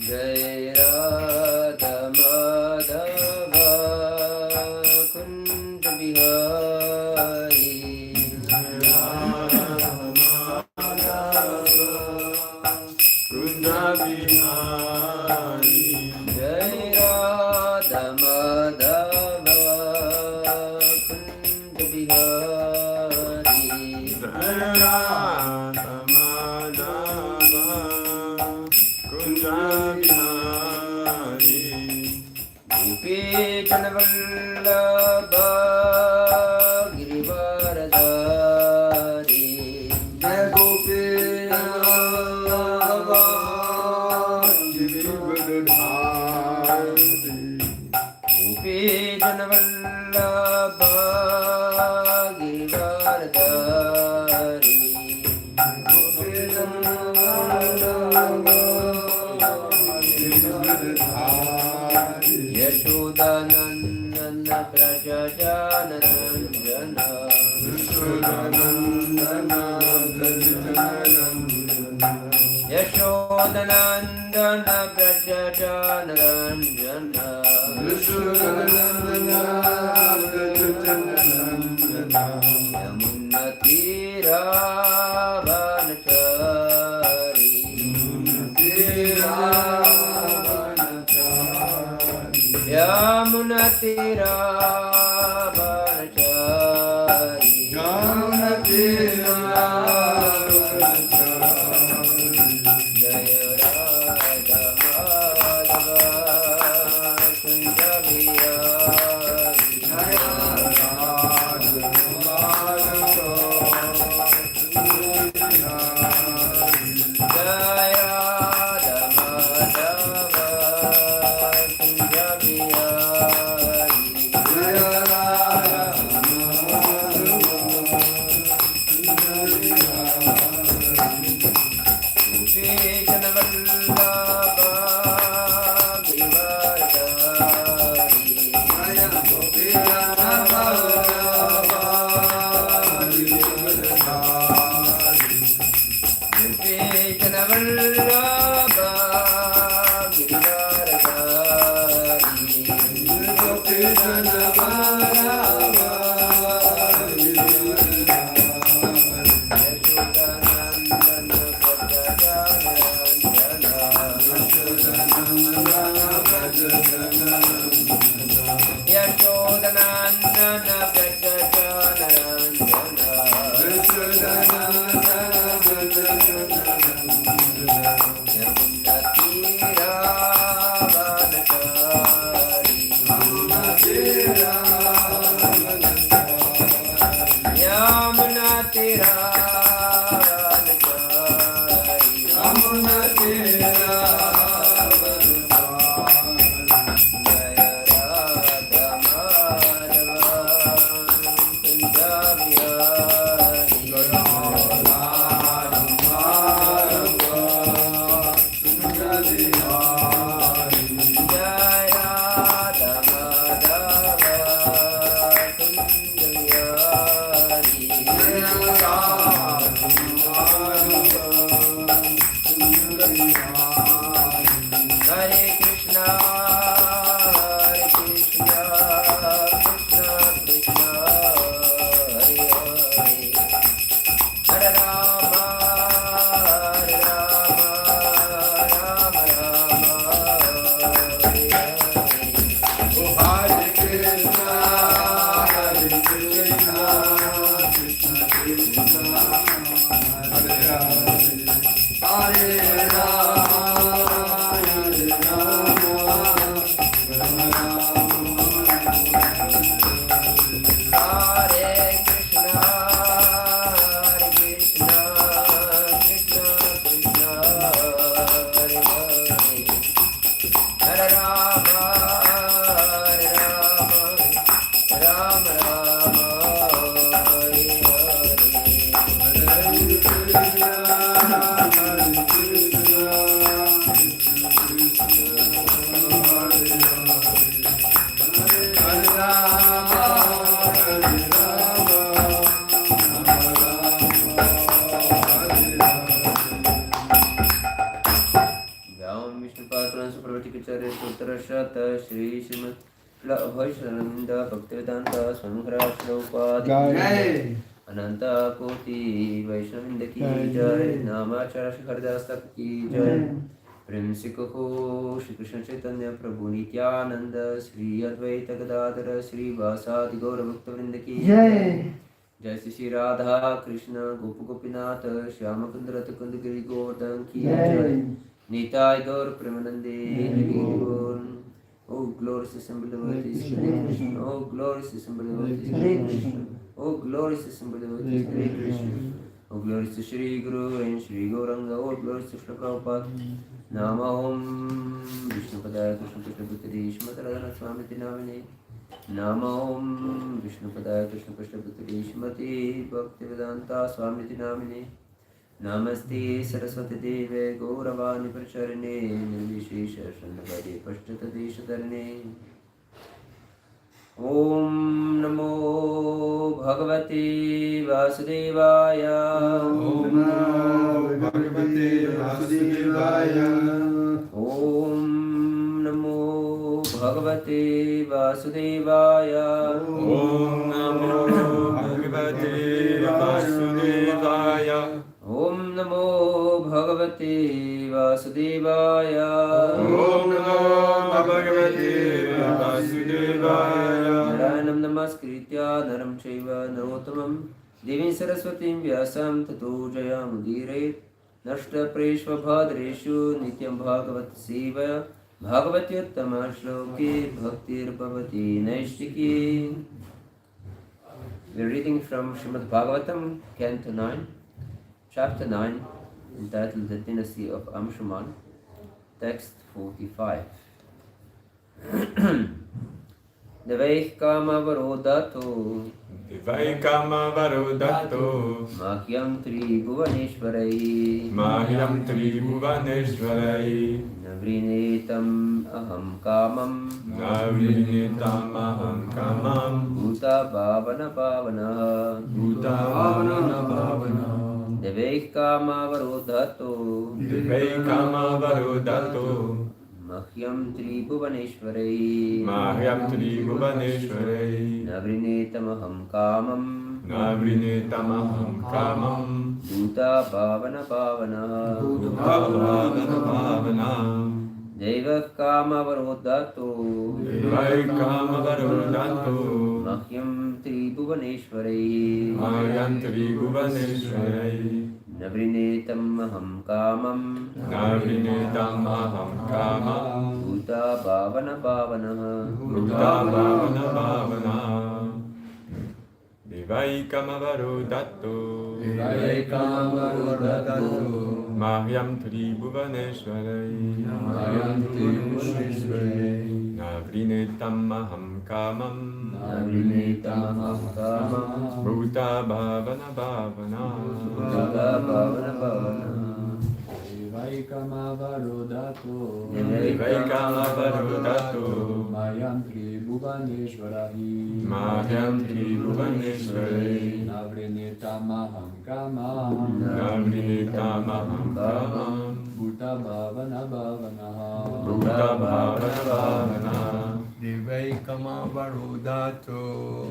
Jai Radha Madhava Kunja Bihari. Jai Radha Madhava Kunja Bihari. Gopi Chanavallabha Girivaradhari. Jai Gopi Chanavallabha Girivaradhari. Gopi Chanavallabha Girivaradhari. Gopi Chanavallabha Yashodanandana Prajajanarandana. Yashodanandana Prajajanarandana. Yamunatira Vanachari. Yamunatira Vanachari. Jaya Radha Madhava Kunja Bihari. Jaya Radha Madhava Kunja Bihari. Saraswata Shri Srimad Bhaisananda Bhaktivedanta Swami Maharaj Prabhupada Ananta Koti Vaishnavinda Ki Jai Namacharya Shikhardasa Ki Jai Prem Sikho Shri Krishna Chaitanya Prabhu Nityananda Shri Advaita Gadadhara Shri Vasadi Gaura Bhaktivinoda Ki Jai Jai Shri Radha Krishna Gopa Gopinath Shyama Kundra Tukund Giri Govardhan Ki Jai Nitai Gaur Premanande Hari Gaur. Oh glorious assembly devotees Hare Krishna. Oh glorious assembly devotees Hare Krishna. Oh glorious assembly devotees Hare Krishna. Oh glorious to Shri Guru and Shri Gauranga. Oh glorious to Shri Prabhupada. Nama Om Vishnu Padaya Krishna Krishna Bhutari Shrimati Radhanath Swami Namine. Nama Om Vishnu Padaya Krishna Krishna Bhutari Shrimati Bhaktivedanta Swami Namine. Namaste Saraswati Deve Gauravani Pracharane Nirvishesha Shanavadi Pashtadeshadarane. Om Namo Bhagavate Vasudevaya. Om Namo Bhagavate Vasudevaya. Om Namo Bhagavate Vasudevaya. Om Namo Bhagavate Vasudevaya. Om Namo Bhagavate Vasudevaya. Om Namo Bhagavate Vasudevaya. Narayanam Namaskritya Naram Chaiva Narottamam Devim Saraswatim Vyasam Tato Jayamudire Nashta Preshva Bhadreshu Nityam Bhagavat Sevaya Bhagavati Uttama Shloke Bhaktir Bhavati Naishtiki. We are reading from Srimad Bhagavatam, Canto 9, Chapter 9, entitled The Dynasty of Amshuman, text 45. Devaih kama varodato Devaikama Varodato Mahyam Tribhuvaneshvarai Mahyam Tribhuvaneshvarai Navrinetam aham kamam Navrinetam aham kamam Bhuta bhavana bhavana Bhuta bhavana bhavana Devaih kama varodato Devaikama Varodato Mahyam Tribhuvaneshvarai Mahyam Tribhuvaneshvarai Navrinetam aham kamam Navrinetam aham kamam Bhuta bhavana bhavana Bhuta bhavana bhavana Devah kama varodato Devaikama Varodato Mahyam Tribhuvaneshvarai Mahyam Tribhuvaneshvarai Navrinetam aham kamam Navrinetam aham kamam Bhuta bhavana bhavana Bhuta bhavana bhavana Devaikama Varodato Devaikama Varodato Mahyam Tribhuvaneshvarai Mahyam Tribhuvaneshvarai Navrinetam aham kamam Navrinetam aham kamam Bhuta bhavana bhavana Bhuta bhavana bhavana Devaikama Varodato Devaikama Varodato Mahyam Tribhuvaneshvarai Mahyam Tribhuvaneshvarai Navrinetam aham kamam Navrinetam aham kamam Bhuta bhavana bhavana Bhuta bhavana bhavana Devaikama Varodato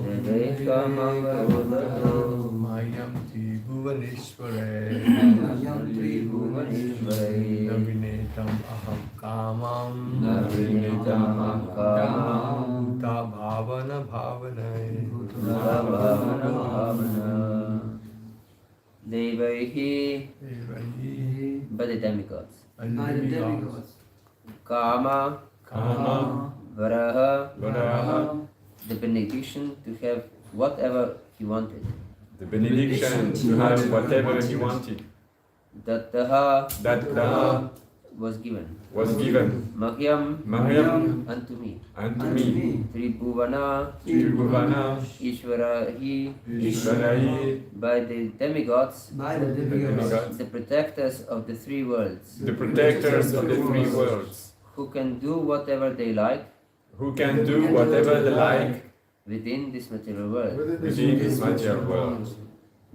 Devaikama varodato Mayam Tribhuvaneshvarai Mahyam Tribhuvaneshvarai Navinetam aham kamam Navrinetam aham kamam Bhuta bhavana bhavanai Bhuta bhavana bhavana Devaihi Devahi by the demigods Demigods Kama Kama Varaha Varaha the benediction to have whatever he wanted the benediction to have whatever he wanted Dattaha that was given was given Mahyam Mahyam unto me unto me Tribhuvana Tribhuvana Ishvarahi Ishvarai by the demigods demigods, the protectors of the three worlds the protectors of the three worlds, who can do whatever they like who can do whatever they like within this material world. within this material world.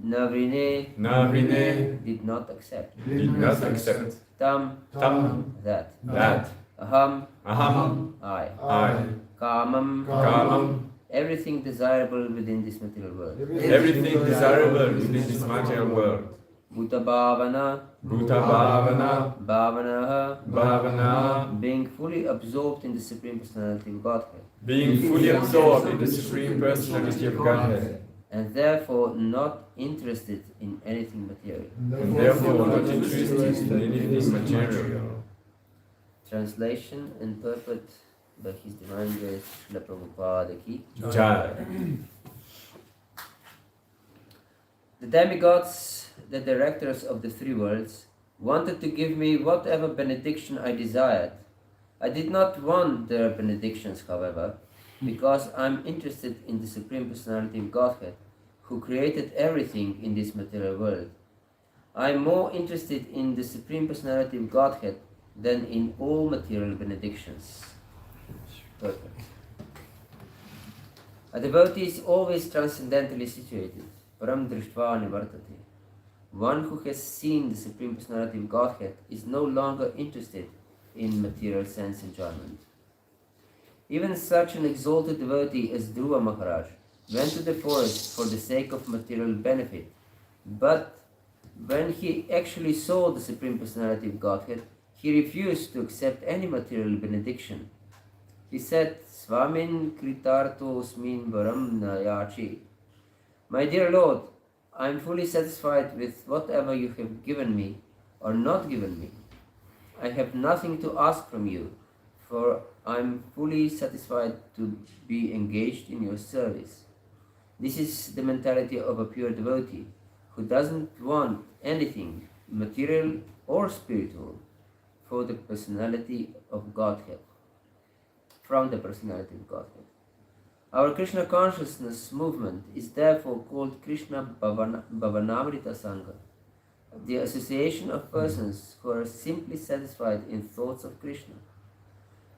Navrine Navrine did not accept did not accept tam tam that that Aham, Aham, I. I. Kamam, Kamam, everything desirable within this material world. everything desirable within this material world. Bhuta Bhavana, Bhuta Bhavana, Bhavanaha, Bhavana, being fully absorbed in the Supreme Personality of Godhead, being fully absorbed in the Supreme Personality of Godhead, and therefore not interested in anything material. and therefore not interested in anything material. Translation and purport by His Divine Grace, Srila Prabhupada ki. Jai. The demigods, the directors of the three worlds, wanted to give me whatever benediction I desired. I did not want their benedictions, however, because I am interested in the Supreme Personality of Godhead, who created everything in this material world. I am more interested in the Supreme Personality of Godhead than in all material benedictions. Perfect. A devotee is always transcendentally situated. Param drishtva nivartate. One who has seen the Supreme Personality of Godhead is no longer interested in material sense enjoyment. Even such an exalted devotee as Dhruva Maharaj went to the forest for the sake of material benefit, but when he actually saw the Supreme Personality of Godhead, he refused to accept any material benediction. He said, Swamin kritarto osmin varam na yachi. My dear Lord, I am fully satisfied with whatever you have given me or not given me. I have nothing to ask from you, for I am fully satisfied to be engaged in your service. This is the mentality of a pure devotee who doesn't want anything, material or spiritual, for the personality of Godhead, from the personality of Godhead. Our Krishna consciousness movement is therefore called Krishna Bhavanamrita Sangha, the association of persons who are simply satisfied in thoughts of Krishna.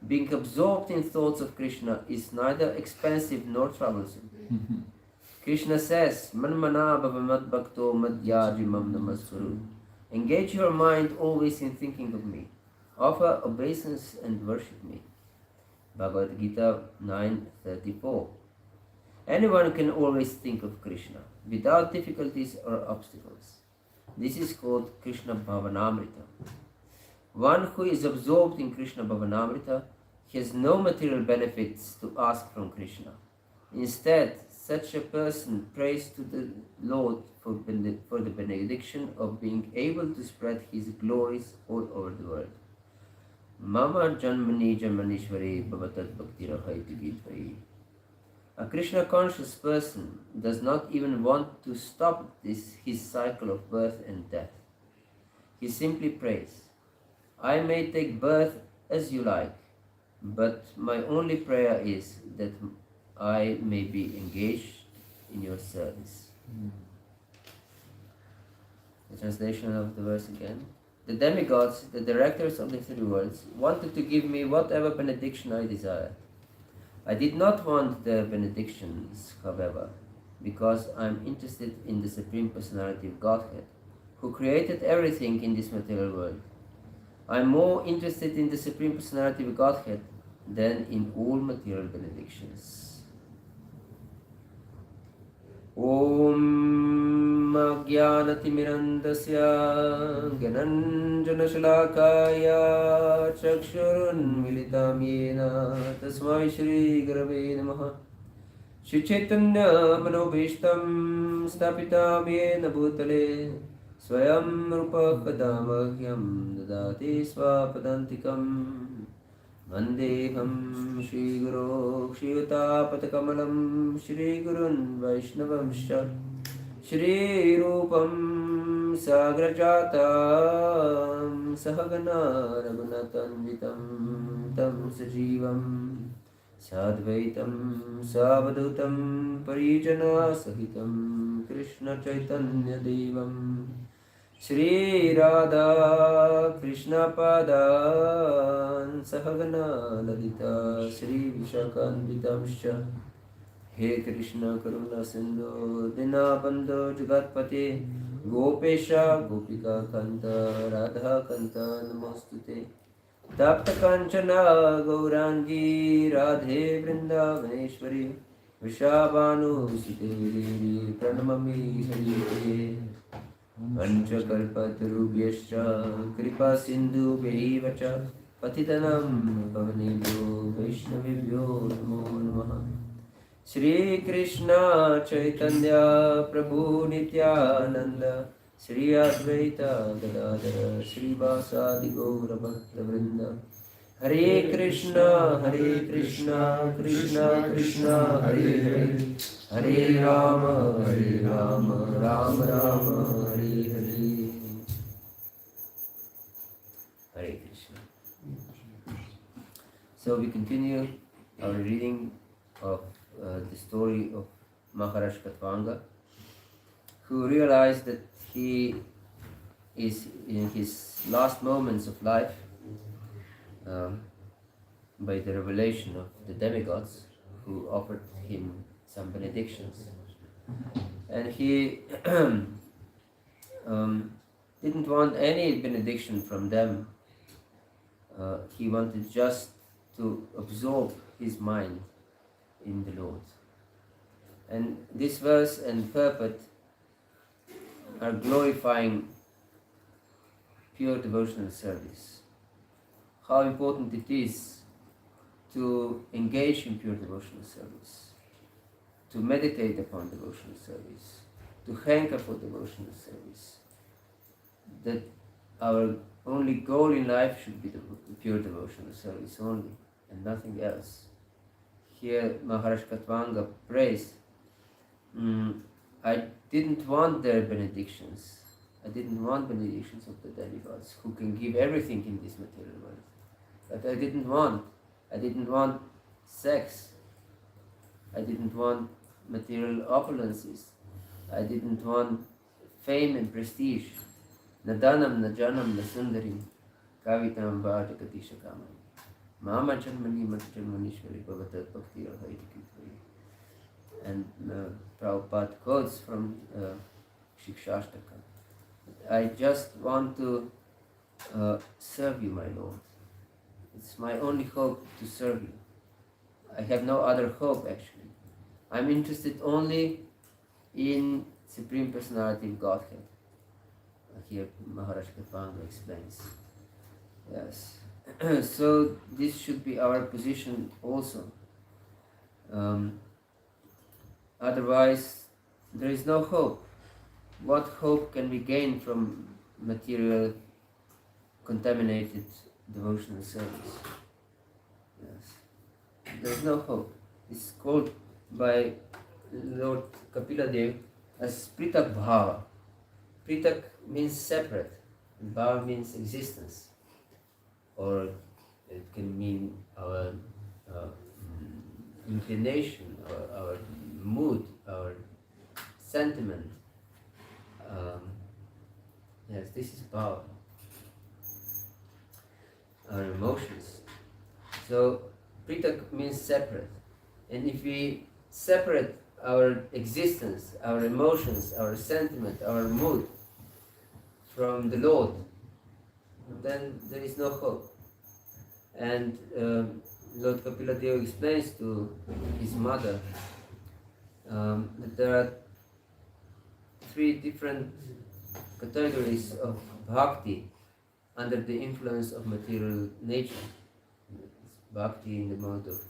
Being absorbed in thoughts of Krishna is neither expensive nor troublesome. Krishna says, Manmana bhavamad bhakto madhyajimam namasvaru. Engage your mind always in thinking of me. Offer obeisance and worship me. Bhagavad Gita 9:34. Anyone can always think of Krishna without difficulties or obstacles. This is called Krishna Bhavanamrita. One who is absorbed in Krishna Bhavanamrita has no material benefits to ask from Krishna. Instead, such a person prays to the Lord for the benediction of being able to spread His glories all over the world. Mama Janmani Janmanishwari Bhavatad Bhakti Rahaiti Gitvai. A Krishna conscious person does not even want to stop his cycle of birth and death. He simply prays, I may take birth as you like, but my only prayer is that I may be engaged in your service. The translation of the verse again. The demigods, the directors of the three worlds, wanted to give me whatever benediction I desired. I did not want their benedictions, however, because I am interested in the Supreme Personality of Godhead, who created everything in this material world. I am more interested in the Supreme Personality of Godhead than in all material benedictions. Om Jnanatimirandasya Gyananjanashalakaya Chakshurun Militam Yena Tasmai Shri Gurave Namaha Shri Chaitanya Manobhishtam Stapitam Yena Bhutale Swayam Rupa Kadamahyam Dadati Swapadantikam Vandeham Shri Guru Kshiyutapatakamalam Shri Gurun Vaishnavamscha Shri Rupam Sagrajatam Sahagana Raghunatanvitam Tam Sajivam Sadvaitam Savadutam Parijana Sahitam Krishna Chaitanya Devam Shri Radha Krishna Padan Sahagana Lalita Shri Vishakandvitamscha He Krishna Karuna Sindhu Dinabandhu Jagatpate Gopesha Gopika Kanta Radha Kanta Namostute Tapta Kanchana Gaurangi Radhe Vrindavaneshwari Vishabhanu Sute Devi Pranamami Hariye Panchakalpatarubhyascha Kripa Sindhu Behivacha Patitanam Pavanebhyo Vaishnavibhyo Namo Namaha Shri Krishna Chaitanya Prabhu Nityananda Shri Advaita Gadadara Shri Vasadi Gaura Bhakta Vrinda Hare Krishna Krishna Krishna Hare Hare Hare Rama Rama Rama Hare Hare Hare Krishna. So we continue our reading of the story of Maharaj Katwanga, who realized that he is in his last moments of life by the revelation of the demigods who offered him some benedictions. And he didn't want any benediction from them. He wanted just to absorb his mind in the Lord. And this verse and purport are glorifying pure devotional service. How important it is to engage in pure devotional service, to meditate upon devotional service, to hanker for devotional service, that our only goal in life should be the pure devotional service only, and nothing else. Here Maharaj Katwanga prays, I didn't want their benedictions. I didn't want benedictions of the demigods who can give everything in this material world. But I didn't want sex. I didn't want material opulences. I didn't want fame and prestige. Nadanam, najanam, nasundarim, kavitam bhatakati shakamam. Mama Janmani Matjanmanishwari Bhagavat Bhakti Kitvari. And Prabhupada quotes from Shikshashtaka. I just want to serve you, my Lord. It's my only hope to serve you. I have no other hope actually. I'm interested only in Supreme Personality of Godhead. Here Maharaj Katwanga explains. Yes. So this should be our position also. Otherwise, there is no hope. What hope can we gain from material, contaminated devotional service? Yes. There is no hope. It's called by Lord Kapila Dev as Pritak Bhava. Pritak means separate, and Bhava means existence. Or it can mean our inclination, our mood, our sentiment. Yes, this is power. Our emotions. So, Pritak means separate. And if we separate our existence, our emotions, our sentiment, our mood from the Lord, then there is no hope. And Lord Kapila Deva explains to his mother that there are three different categories of bhakti under the influence of material nature. It's bhakti in the mode of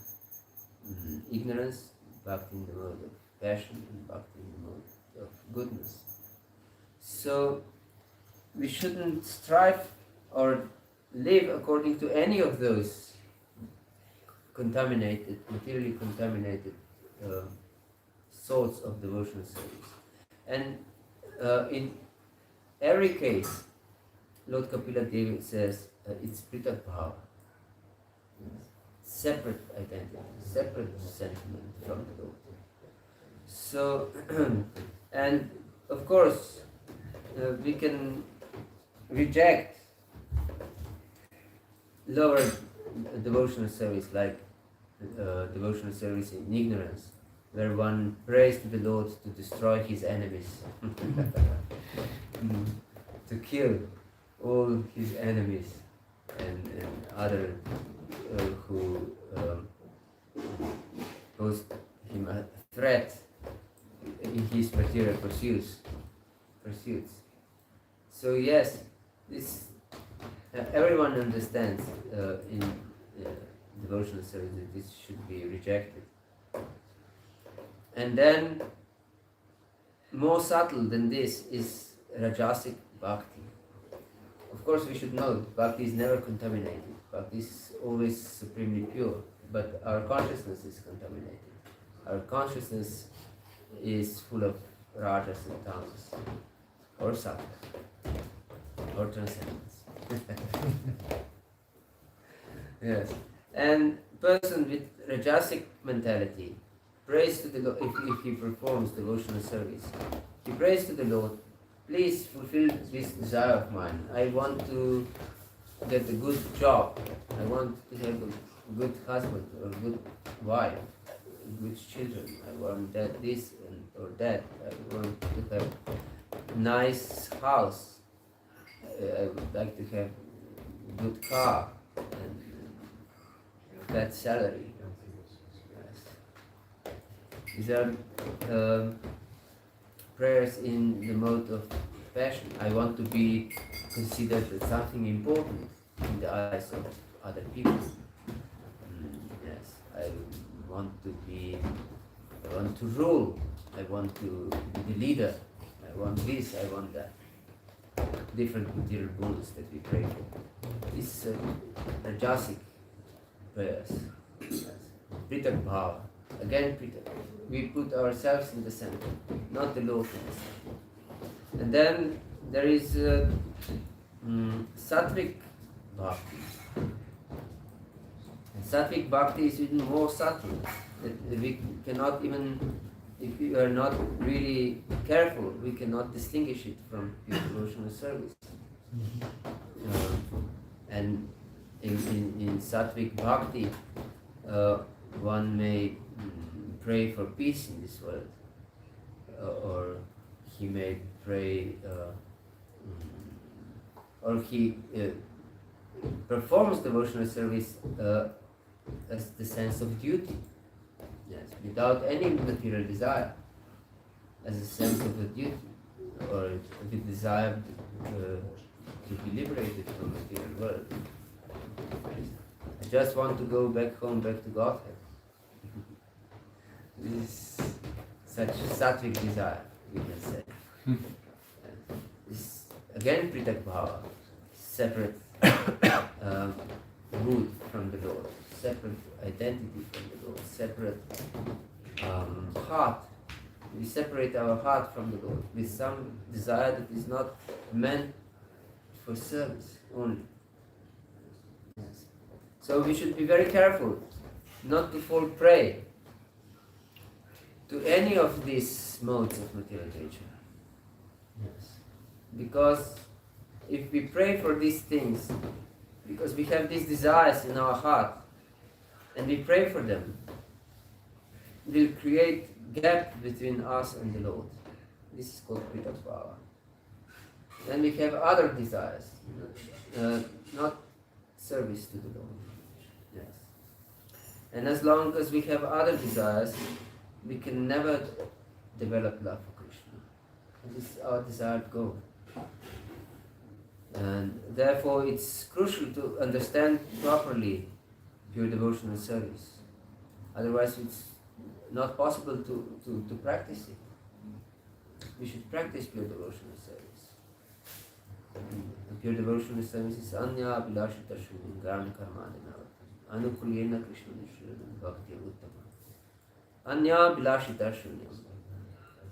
ignorance, bhakti in the mode of passion, and bhakti in the mode of goodness. So we shouldn't strive or live according to any of those contaminated, materially contaminated sorts of devotional service. And in every case, Lord Kapila Deva says it's Pritak Bhava, separate identity, separate sentiment from the Lord. So, and of course, we can reject lower devotional service like devotional service in ignorance, where one prays to the Lord to destroy his enemies, to kill all his enemies, and other who posed him a threat in his material pursuits. So yes, this everyone understands in devotional service that this should be rejected. And then, more subtle than this is Rajasic Bhakti. Of course, we should know Bhakti is never contaminated. Bhakti is always supremely pure, but our consciousness is contaminated. Our consciousness is full of rajas and tamas, or sattva, or transcendence. Yes, and person with Rajasic mentality prays to the Lord. If he performs devotional service, he prays to the Lord, please fulfill this desire of mine. I want to get a good job. I want to have a good husband or a good wife, good children. I want that this or that. I want to have a nice house. I would like to have a good car and that salary. Yes. These are prayers in the mode of passion. I want to be considered as something important in the eyes of other people. Yes, I want to rule. I want to be the leader. I want this, I want that. Different material goals that we pray for. These Rajasic prayers. Yes. Pritak Bhava. Again, Pritak. We put ourselves in the center, not the Lord in the center. And then there is Sattvic Bhakti. And Sattvic Bhakti is even more subtle. That we cannot even, if we are not really careful, we cannot distinguish it from pure devotional service. And in Sattvic Bhakti, one may pray for peace in this world, or he may pray, or he performs devotional service as the sense of duty, yes, without any material desire, as a sense of a duty, or the desire to be liberated from the material world. I just want to go back home, back to Godhead. This is such sattvic desire, we can say. This again Pritak Bhava, separate mood from the Lord, separate identity from the Lord, separate heart. We separate our heart from the Lord with some desire that is not meant for service only. Yes. So we should be very careful not to fall prey to any of these modes of material nature. Yes. Because if we pray for these things, because we have these desires in our heart, and we pray for them, we'll create gap between us and the Lord. This is called Pritak Bhava. Then we have other desires, not service to the Lord. Yes. And as long as we have other desires, we can never develop love for Krishna. This is our desired goal. And therefore it's crucial to understand properly pure devotional service. Otherwise it's not possible to practice it. We should practice pure devotional service. And pure devotional service is Anya Abhilashita Shunyam Gram Karmadina Anukulena Krishna Nishran Bhakti Uttama. Anya Abhilashita Shunyam.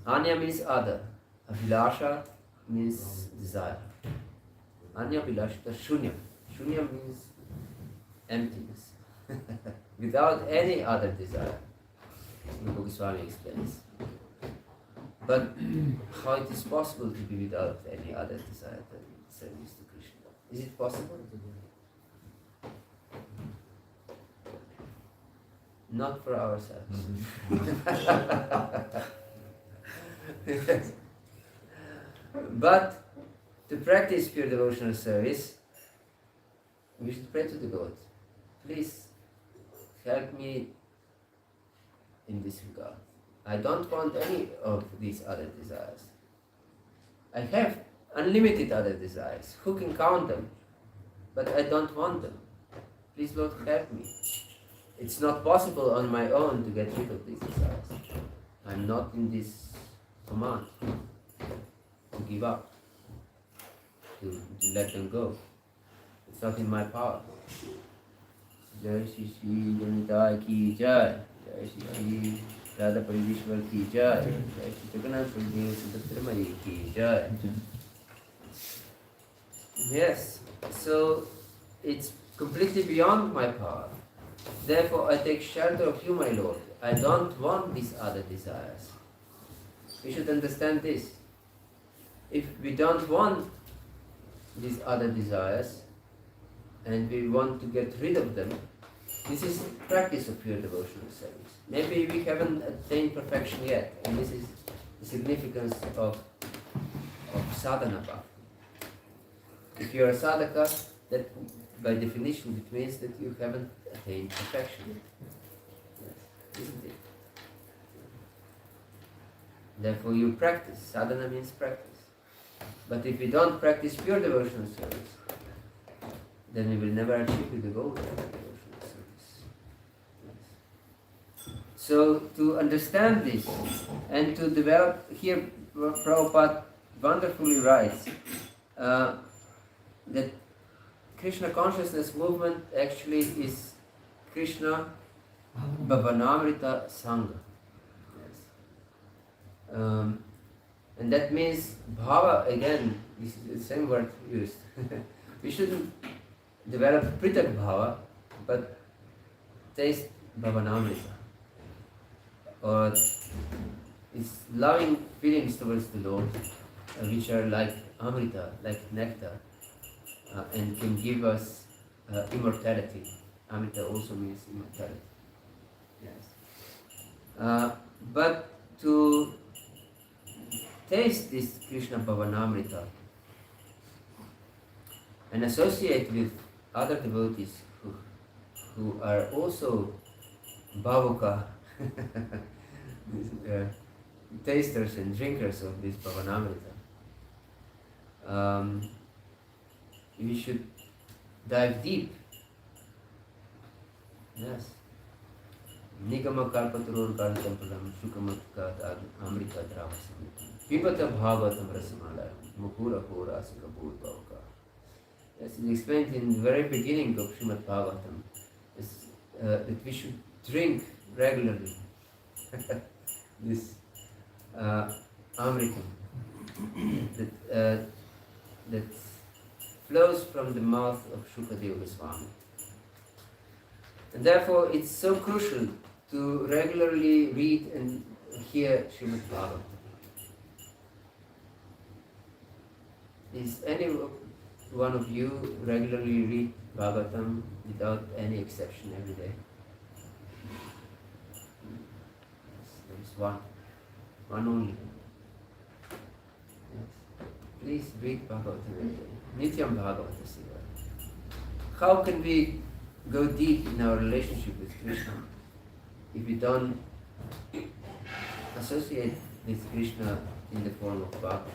Anya means other. Abhilasha means desire. Anya Abhilashita Shunyam. Shunyam means emptiness. Without any other desire. Rupa Goswami explains. But how it is possible to be without any other desire than service to Krishna? Is it possible? Not for ourselves. Yes. But to practice pure devotional service, we should pray to the God. Please help me in this regard. I don't want any of these other desires. I have unlimited other desires. Who can count them? But I don't want them. Please, Lord, help me. It's not possible on my own to get rid of these desires. I'm not in this command to give up, to let them go. It's not in my power. Jai Shri Shri Janita ki Jai. Jai Shri Shri Radha Parivishwar ki Jai. Jai Shri Jagannath Prabhu Sundaramari ki Jai. Yes, so it's completely beyond my power. Therefore I take shelter of you, my Lord. I don't want these other desires. We should understand this. If we don't want these other desires and we want to get rid of them, this is practice of pure devotional service. Maybe we haven't attained perfection yet, and this is the significance of sadhana bhakti. If you are a sadhaka, that by definition it means that you haven't attained perfection. Yes, isn't it? Therefore you practice. Sadhana means practice. But if we don't practice pure devotional service, then we will never achieve the goal of devotional service. Yes. So to understand this and to develop, here Prabhupada wonderfully writes that Krishna consciousness movement actually is Krishna Bhavanamrita Sangha. Yes. And that means bhava, again, this is the same word used. We shouldn't develop pritak bhava, but taste bhavanamrita. Or it's loving feelings towards the Lord, which are like amrita, like nectar, and can give us immortality. Amrita also means immortality. Yes. But to taste this Krishna Bhavanamrita and associate with other devotees who are also bhavuka, tasters and drinkers of this Bhavanamrita, we should dive deep. Yes. Nigama kalpaturur kalpampalam shukamatkat amrita dramasamritam pibata bhavatam rasamalayam mukura hora sikapur bhavaka. Yes, it is explained in the very beginning of Srimad Bhagavatam that we should drink regularly this amritam that flows from the mouth of Shukadeva Goswami. And therefore it's so crucial to regularly read and hear Srimad Bhagavatam. Is any one of you regularly read Bhagavatam without any exception every day? Yes, there is one only. Yes. Please read Bhagavatam every day. Nityam Bhagavata Siva. How can we go deep in our relationship with Krishna if we don't associate with Krishna in the form of bhakti?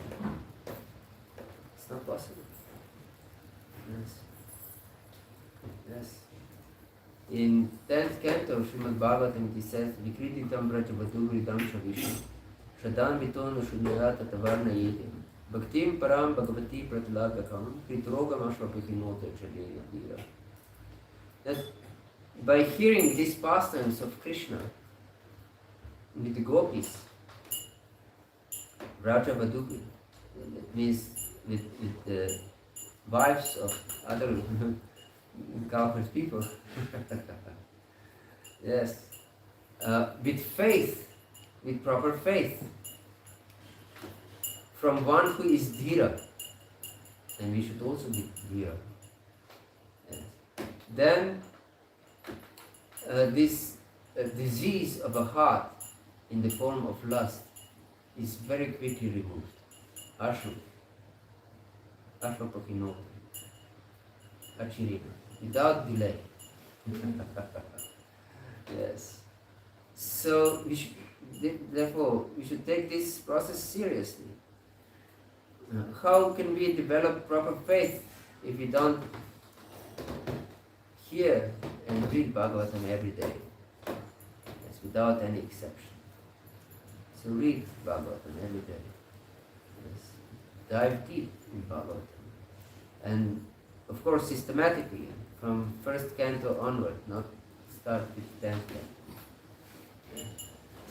It's not possible. Yes. Yes. In 10th canto of Srimad Bhagavatam it says, Vikrititam Brajavadhuridam Shavisham Shradan Vitonu Shunyata Tavarna Yedim Bhaktim Param Bhagavati Pratilabhakam Kritrogam Ashvapikinote Chalina Dira. That by hearing these pastimes of Krishna with the gopis, Brajavadhubi, that means with the wives of other cowherd people. Yes. With faith, with proper faith, from one who is dhira, and we should also be dhira. Yes. Then this disease of a heart in the form of lust is very quickly removed. Ashvapakinote, achirina. without delay. Yes. So therefore, we should take this process seriously. How can we develop proper faith if we don't hear and read Bhagavatam every day? Yes, without any exception. So read Bhagavatam every day. Yes. Dive deep in Bhagavatam. And of course systematically, from first canto onward, not start with 10th canto.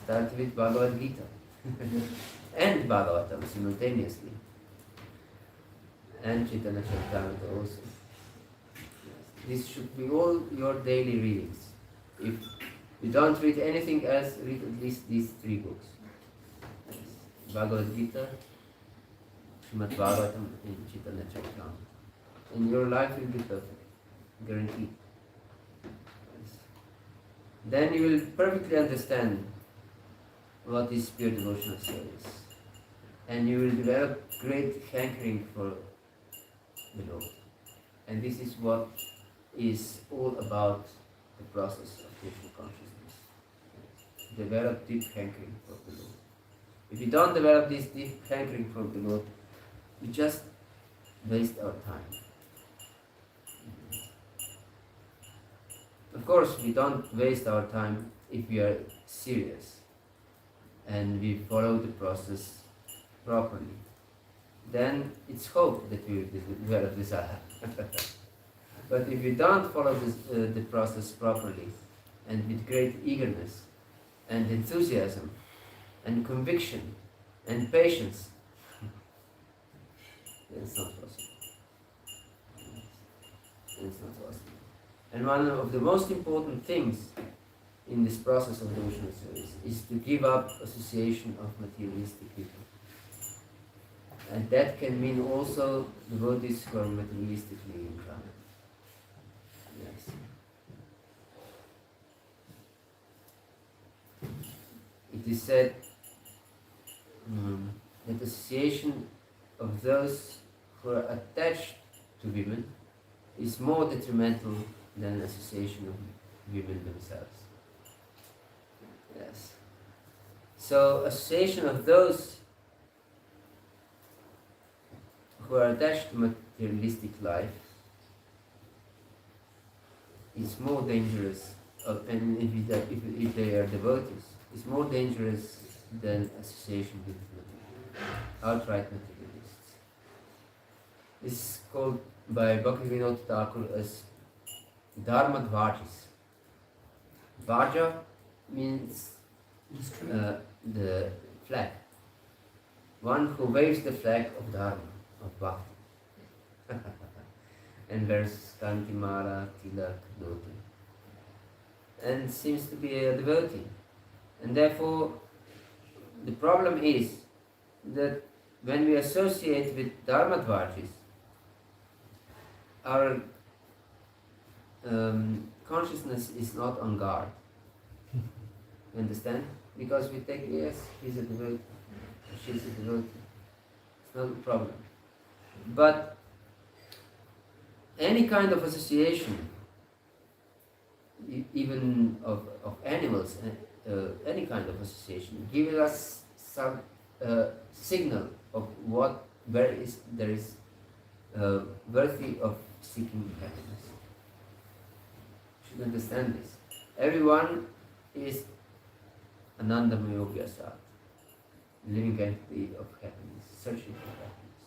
Start with Bhagavad Gita and Bhagavatam simultaneously. And Chaitanya Charitamrita also. This should be all your daily readings. If you don't read anything else, read at least these 3 books. Bhagavad Gita, Srimad Bhagavatam and Chaitanya Charitamrita. And your life will be perfect. Guaranteed. Then you will perfectly understand what is pure devotional service. And you will develop great hankering for the Lord. And this is what is all about the process of spiritual consciousness. Develop deep hankering for the Lord. If you don't develop this deep hankering for the Lord, we just waste our time. Of course, we don't waste our time if we are serious and we follow the process properly. Then it's hope that we will develop desire. But if we don't follow the process properly and with great eagerness and enthusiasm and conviction and patience, then it's not possible. It's not possible. And one of the most important things in this process of devotional service is to give up association of materialistic people. And that can mean also devotees who are materialistically inclined. Yes. It is said that association of those who are attached to women is more detrimental than association of women themselves. Yes. So association of those who are attached to materialistic life is more dangerous, and if they are devotees, is more dangerous than association with outright materialists. This is called by Bhaktivinoda Thakur as Dharma Dvajis. Dvaja means the flag. One who waves the flag of Dharma, of Bhakti. And wears Kantimala, Tilak, Dhoti. And seems to be a devotee. And therefore, the problem is that when we associate with Dharma Dvajis, our consciousness is not on guard. You understand? Because we take, yes, he's a devotee, she's a devotee. It's not a problem. But any kind of association, even of animals, any kind of association, gives us some signal of where there is worthy of seeking happiness. You should understand this. Everyone is Anandamaya Vyasat, living entity of happiness, searching for happiness.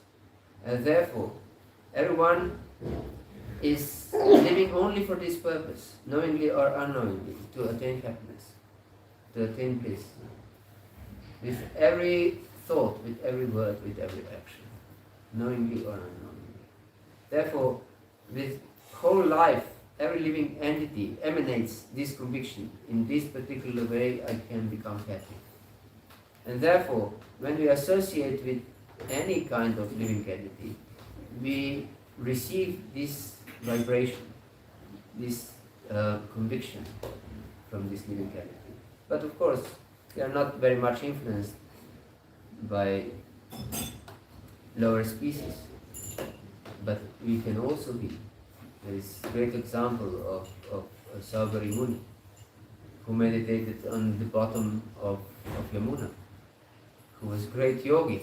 And therefore, everyone is living only for this purpose, knowingly or unknowingly, to attain happiness, to attain bliss. With every thought, with every word, with every action, knowingly or unknowingly. Therefore, with whole life, every living entity emanates this conviction. In this particular way, I can become happy. And therefore, when we associate with any kind of living entity, we receive this vibration, this conviction from this living entity. But of course, we are not very much influenced by lower species, but we can also be. There is a great example of Saubari Muni, who meditated on the bottom of Yamuna, who was a great yogi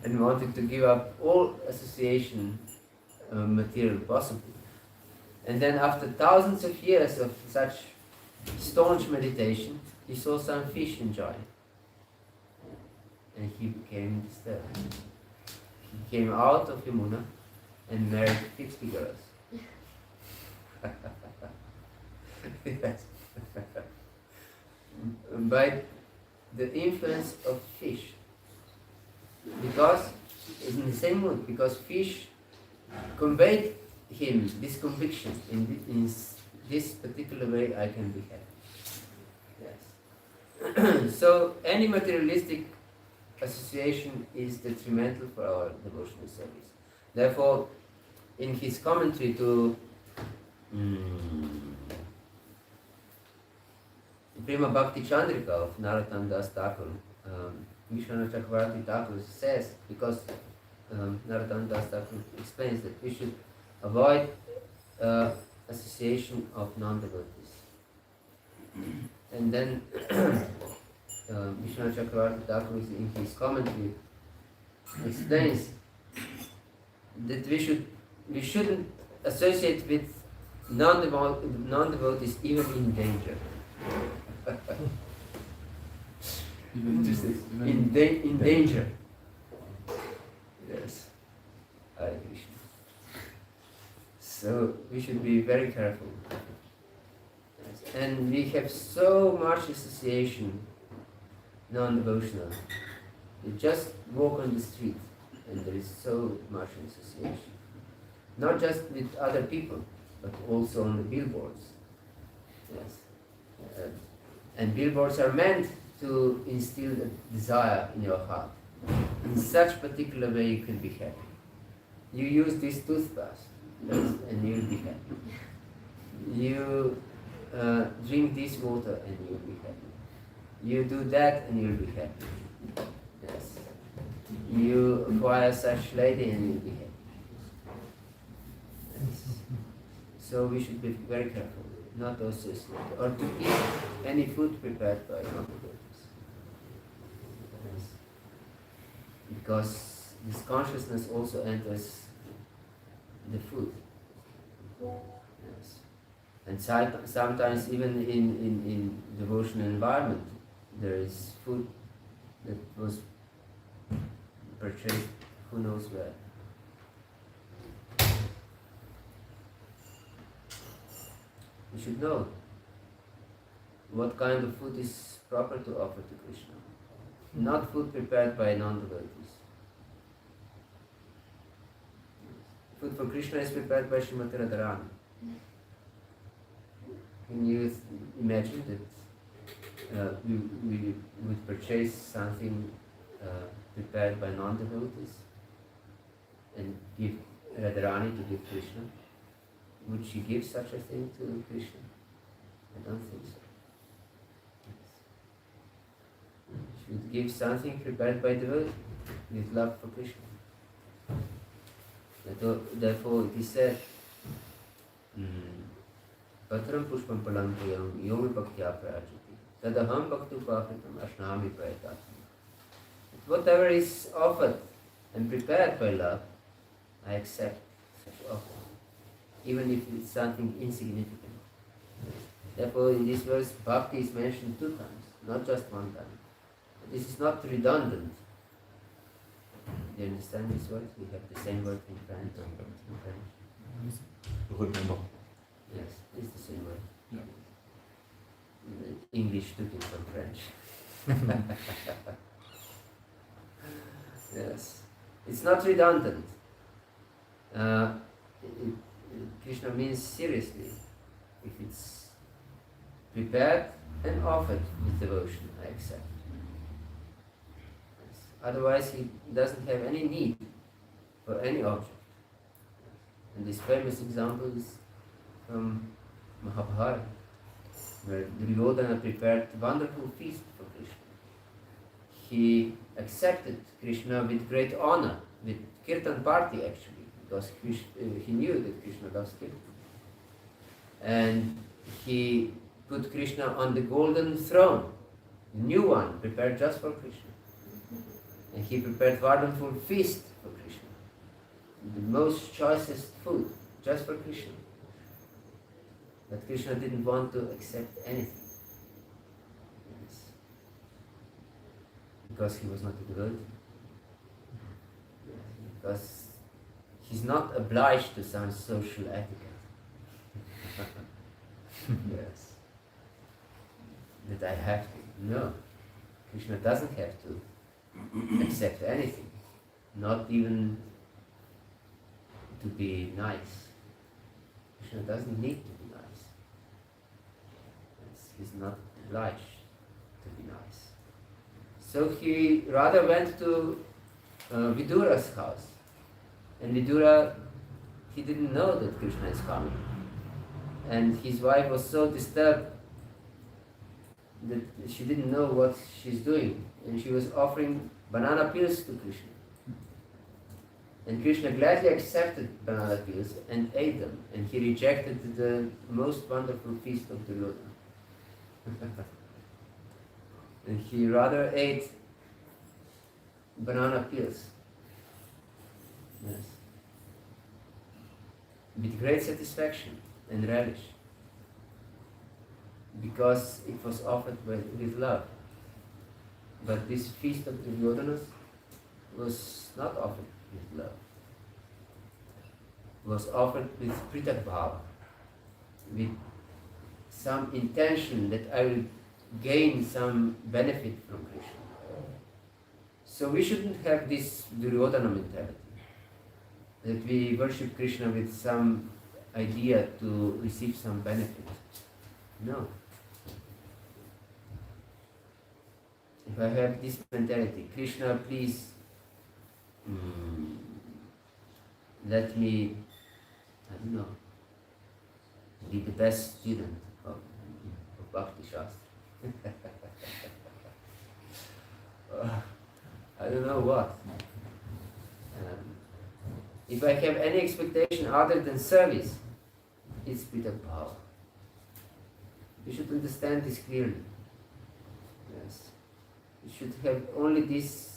and wanted to give up all association material possible. And then after thousands of years of such staunch meditation, he saw some fish enjoying. And he became disturbed. He came out of Yamuna and married 50 girls. Yes. By the influence of fish. Because, in the same mood, because fish conveyed him this conviction, in this particular way I can be happy. Yes. So any materialistic association is detrimental for our devotional service. Therefore, in his commentary to Prima Bhakti Chandrika of Narottam Das Thakur, Vishwanath Chakravarti Thakur says, because Narottam Das Thakur explains that we should avoid association of non-devotees. And then Vishwanath Chakravarti Thakur in his commentary explains that we shouldn't associate with non-devotees even in danger. In danger. Yes. Hare Krishna. So we should be very careful. Yes. And we have so much association, non-devotional. You just walk on the street and there is so much association. Not just with other people, but also on the billboards. Yes. And billboards are meant to instill a desire in your heart. In such particular way you can be happy. You use this toothpaste, yes, and you'll be happy. You drink this water and you'll be happy. You do that and you'll be happy. Yes. You acquire such lady and you'll be happy. Yes. So we should be very careful not to associate or to eat any food prepared by non-devotees. Yes. Because this consciousness also enters the food. Yes. And sometimes even in devotional environment, there is food that was purchased who knows where. We should know what kind of food is proper to offer to Krishna. Not food prepared by non-devotees. Food for Krishna is prepared by Srimati Radharani. Can you imagine that we would purchase something prepared by non-devotees and give Radharani to give Krishna? Would she give such a thing to Krishna? I don't think so. She would give something prepared by devotee with love for Krishna. Therefore it is said, Patram pushpam palampayam yomi bhaktya prajati tadaham bhaktu papitam ashnami prayatatma. Whatever is offered and prepared by love, I accept such offer, even if it's something insignificant. Therefore in this verse, Bhakti is mentioned 2 times, not just 1 time. This is not redundant. Do you understand this word? We have the same word in French. Yes, it's the same word. Yeah. English took it from French. Yes. It's not redundant. Krishna means seriously. If it's prepared and offered with devotion, I accept. Yes. Otherwise, he doesn't have any need for any object. And this famous example is from Mahabharata, where Duryodhana prepared a wonderful feast for Krishna. He accepted Krishna with great honor, with kirtan party actually. because he knew that Krishna loves him. And he put Krishna on the golden throne, a new one, prepared just for Krishna. And he prepared wonderful feast for Krishna, the most choicest food, just for Krishna. But Krishna didn't want to accept anything. Yes. Because he was not a devotee. Because he's not obliged to some social etiquette. Yes. That I have to. No. Krishna doesn't have to accept anything. Not even to be nice. Krishna doesn't need to be nice. Yes, he's not obliged to be nice. So he rather went to Vidura's house. And Vidura, he didn't know that Krishna is coming. And his wife was so disturbed that she didn't know what she's doing. And she was offering banana peels to Krishna. And Krishna gladly accepted banana peels and ate them. And he rejected the most wonderful feast of Duryodhana. And he rather ate banana peels. Yes. With great satisfaction and relish. Because it was offered with love. But this feast of Duryodhana was not offered with love. It was offered with pritak bhava, with some intention that I will gain some benefit from Krishna. So we shouldn't have this Duryodhana mentality, that we worship Krishna with some idea to receive some benefit. No. If I have this mentality, Krishna, please let me, I don't know, be the best student of Bhakti Shastra. I don't know what. If I have any expectation other than service, it's pritak bhava. You should understand this clearly. Yes. You should have only this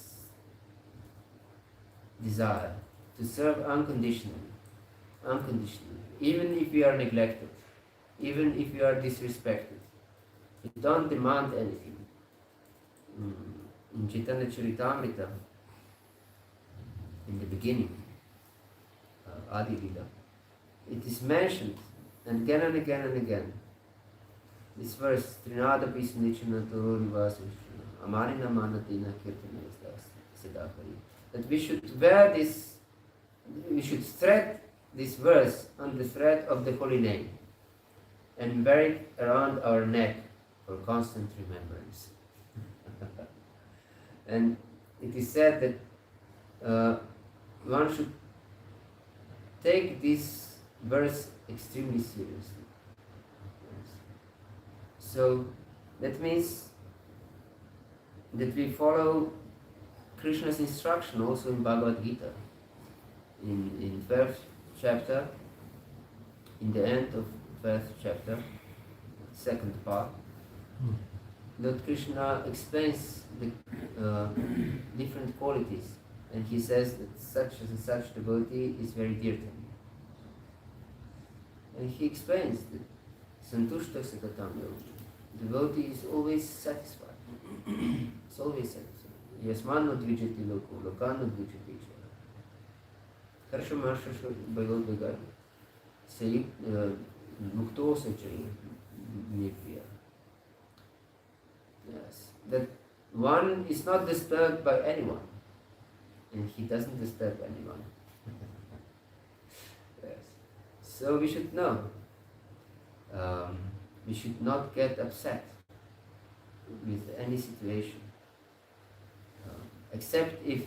desire to serve unconditionally. Unconditionally. Even if you are neglected, even if you are disrespected. You don't demand anything. In Chaitanya Charitamrita, in the beginning, Adi Lila, it is mentioned, and again, this verse, Trinada Pisnichana Torivasa Amarina Manatina Kirtana Siddhakari, that we should wear this, we should thread this verse on the thread of the holy name and wear it around our neck for constant remembrance. And it is said that one should take this verse extremely seriously. Yes. So that means that we follow Krishna's instruction also in Bhagavad Gita. In 12th chapter, in the end of 12th chapter, second part, Lord Krishna explains the different qualities, and he says that such and such devotee is very dear to me. And he explains that Santushta Sakatam Yogi, devotee is always satisfied. It's always satisfied. Yasmano dvijati loko, lokano dvijati chara. Хорошо, Маша, что было бы сей мукто сечери не приятно. Yes, that one is not disturbed by anyone, and he doesn't disturb anyone. Yes. So we should know. We should not get upset with any situation, except if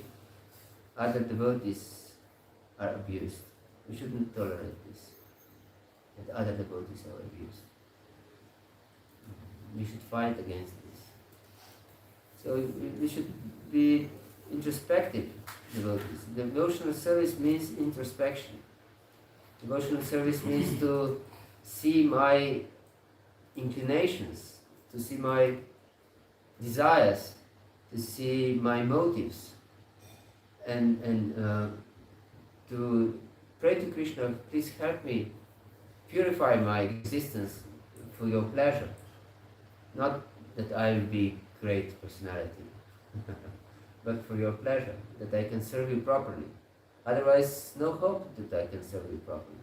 other devotees are abused. We shouldn't tolerate this, that other devotees are abused. We should fight against this. So we should be introspective devotees. Devotional service means introspection. Devotional service means to see my inclinations, to see my desires, to see my motives, and to pray to Krishna, please help me purify my existence for your pleasure. Not that I will be great personality, but for your pleasure, that I can serve you properly. Otherwise, no hope that I can serve you properly.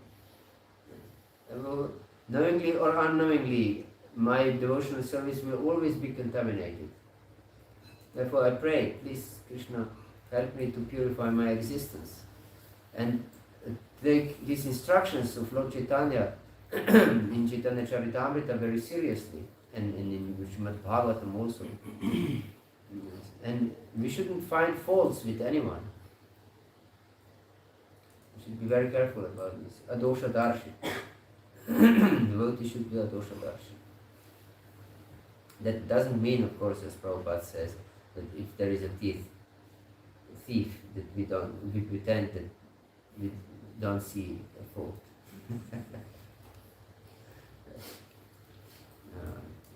Knowingly or unknowingly, my devotional service will always be contaminated. Therefore I pray, please Krishna, help me to purify my existence. And take these instructions of Lord Chaitanya in Chaitanya Charitamrita very seriously, and in Srimad Bhagavatam also. And we shouldn't find faults with anyone. We should be very careful about this. Adosha Darshi. Devotee should be Adosha Darshi. That doesn't mean, of course, as Prabhupada says, that if there is a thief, that we pretend that we don't see a fault.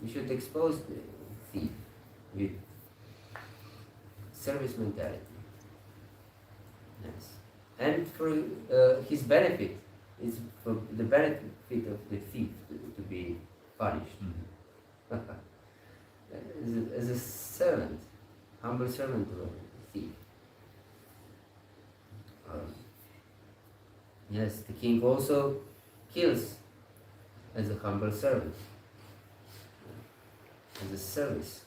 We should expose the thief with service mentality. Yes. And for his benefit, it's for the benefit of the thief to be punished. As a servant, humble servant of a thief. Yes, the king also kills as a humble servant, as a service.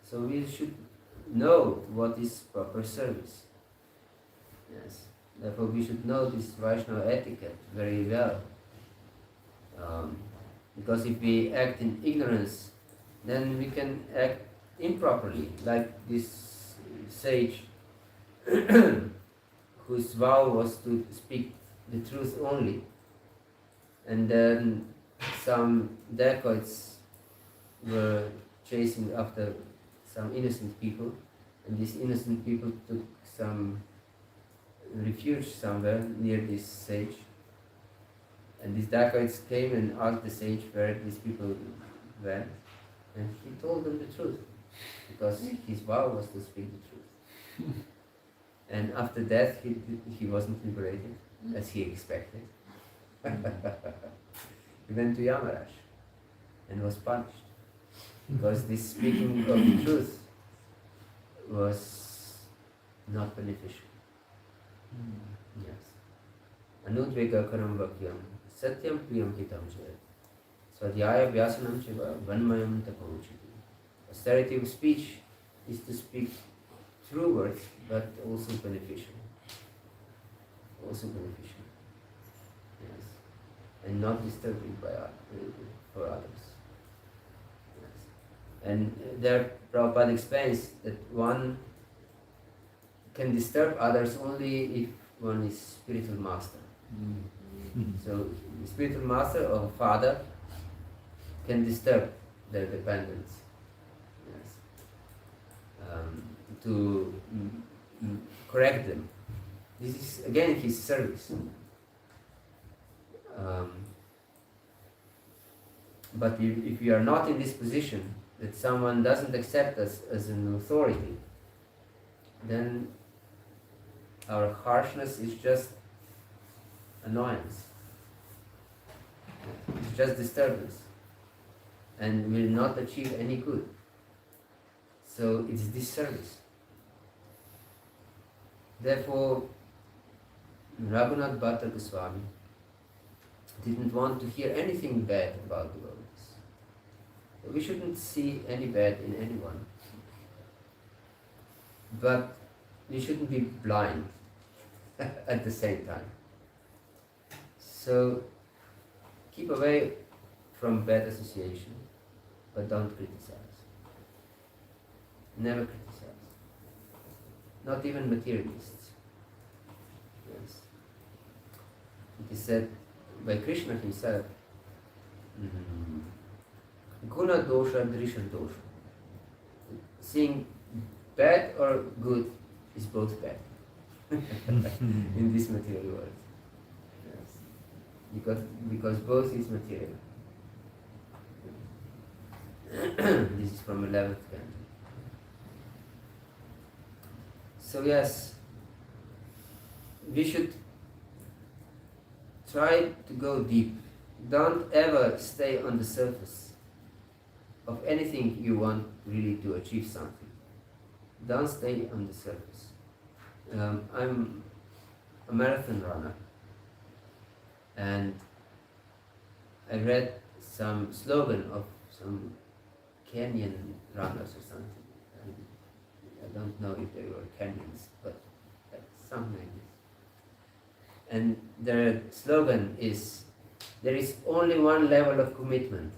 So we should know what is proper service. Yes, therefore we should know this Vaishnava etiquette very well. Because if we act in ignorance, then we can act improperly, like this sage whose vow was to speak the truth only, and then some dacoits were chasing after some innocent people, and these innocent people took some refuge somewhere near this sage, and these dacoits came and asked the sage where these people went, and he told them the truth, because his vow was to speak the truth. And after death, he wasn't liberated, as he expected. He went to Yamaraj and was punished, because this speaking of the truth was not beneficial. Yes. Anudvega karam vakyam satyam priyam hitam jayat swadhyaya vyasanam chiva vanmayam tapauchiti. Austerity of speech is to speak true words, but also beneficial. Also beneficial. Yes. And not disturbing for others. Yes. And there Prabhupada explains that one can disturb others only if one is spiritual master. So the spiritual master or father can disturb their dependents. Yes. To correct them. This is again his service. But if we are not in this position, that someone doesn't accept us as an authority, then our harshness is just annoyance. It's just disturbance, and will not achieve any good. So it's disservice. Therefore, Raghunath Bhatta Goswami didn't want to hear anything bad about devotees. We shouldn't see any bad in anyone. But we shouldn't be blind at the same time. So keep away from bad association, but don't criticize. Never criticize. Not even materialists. Yes. It is said by Krishna himself, Guna dosha, drisha dosha. Seeing bad or good is both bad in this material world. Yes. Because both is material. This is from 11th canto. So yes, we should try to go deep. Don't ever stay on the surface of anything you want really to achieve something. Don't stay on the surface. I'm a marathon runner, and I read some slogan of some Kenyan runners or something. I don't know if they were Kenyans, but something like this. And their slogan is, there is only one level of commitment,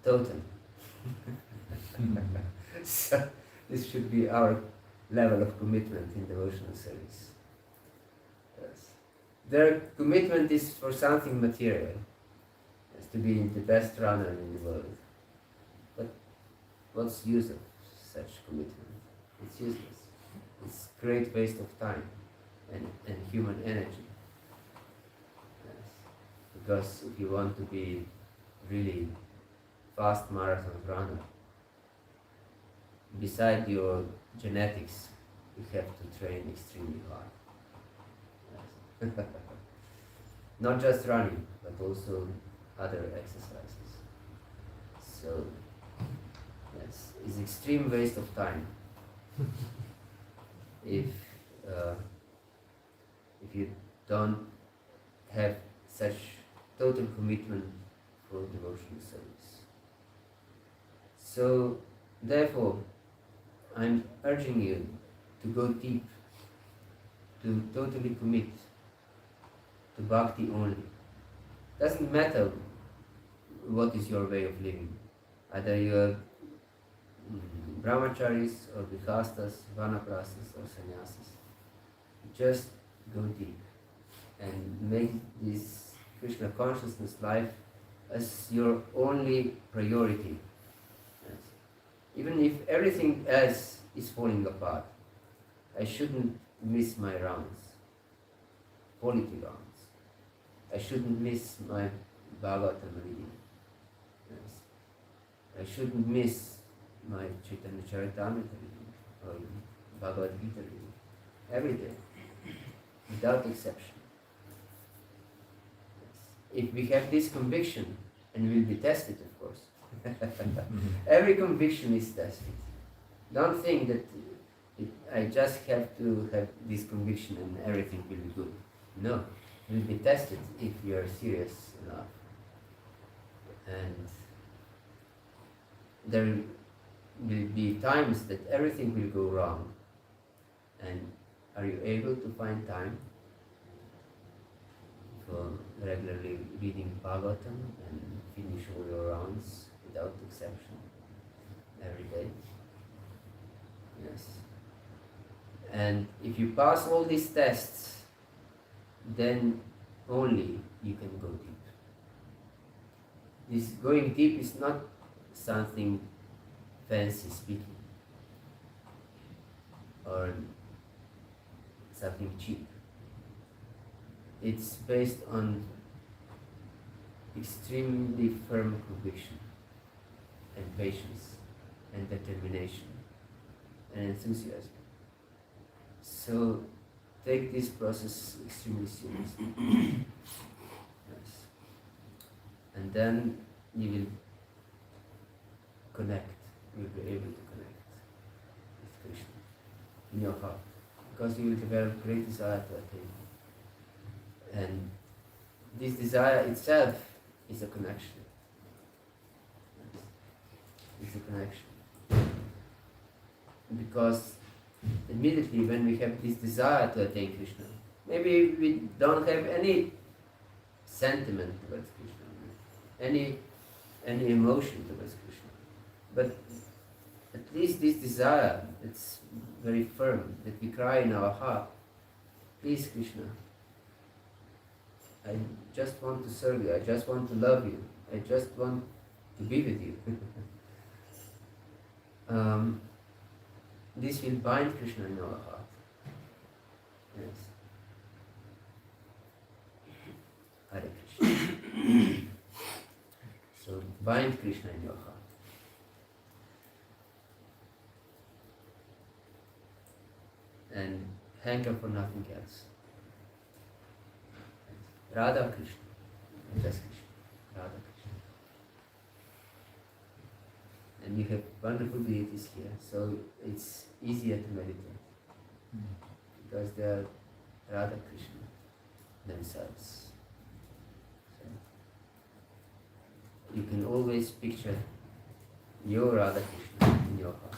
total. So this should be our level of commitment in devotional service. Yes. Their commitment is for something material, as to be the best runner in the world. But what's the use of such commitment? It's useless. It's great waste of time and human energy. Yes. Because if you want to be really fast marathon runner, beside your genetics, you have to train extremely hard. Yes. Not just running, but also other exercises. So, yes, it's extreme waste of time if you don't have such total commitment for devotional service. So, therefore, I'm urging you to go deep, to totally commit to Bhakti only. Doesn't matter what is your way of living. Either you're brahmacharis or grihastas, vanaprasthas or sannyasis. Just go deep and make this Krishna consciousness life as your only priority. Yes. Even if everything else is falling apart, I shouldn't miss my rounds, quality rounds. I shouldn't miss my Bhagavat reading. Yes. I shouldn't miss my Chaitanya Charitamrita reading or Bhagavad Gita reading. Every day, without exception. Yes. If we have this conviction, and we'll be tested, of course. Every conviction is tested. Don't think that I just have to have this conviction and everything will be good. No, it will be tested if you are serious enough. And there will be times that everything will go wrong. And are you able to find time for regularly reading Bhagavatam and finish all your rounds without exception every day? Yes. And if you pass all these tests, then only you can go deep. This going deep is not something fancy speaking or something cheap. It's based on extremely firm conviction and patience and determination and enthusiasm. So take this process extremely seriously. Yes. And then you will connect, you will be able to connect with Krishna in your heart, because you will develop great desire to attain. And this desire itself is a connection. Yes. It's a connection. Because immediately when we have this desire to attain Krishna, maybe we don't have any sentiment towards Krishna, any emotion towards Krishna, but at least this desire, it's very firm, that we cry in our heart, please Krishna, I just want to serve you, I just want to love you, I just want to be with you. This will bind Krishna in our heart. Yes. Hare Krishna. So bind Krishna in your heart. And hanker for nothing else. Radha Krishna. Just Krishna. Radha Krishna. And you have wonderful deities here, so it's easier to meditate. Because they are Radha Krishna themselves. So you can always picture your Radha Krishna in your heart.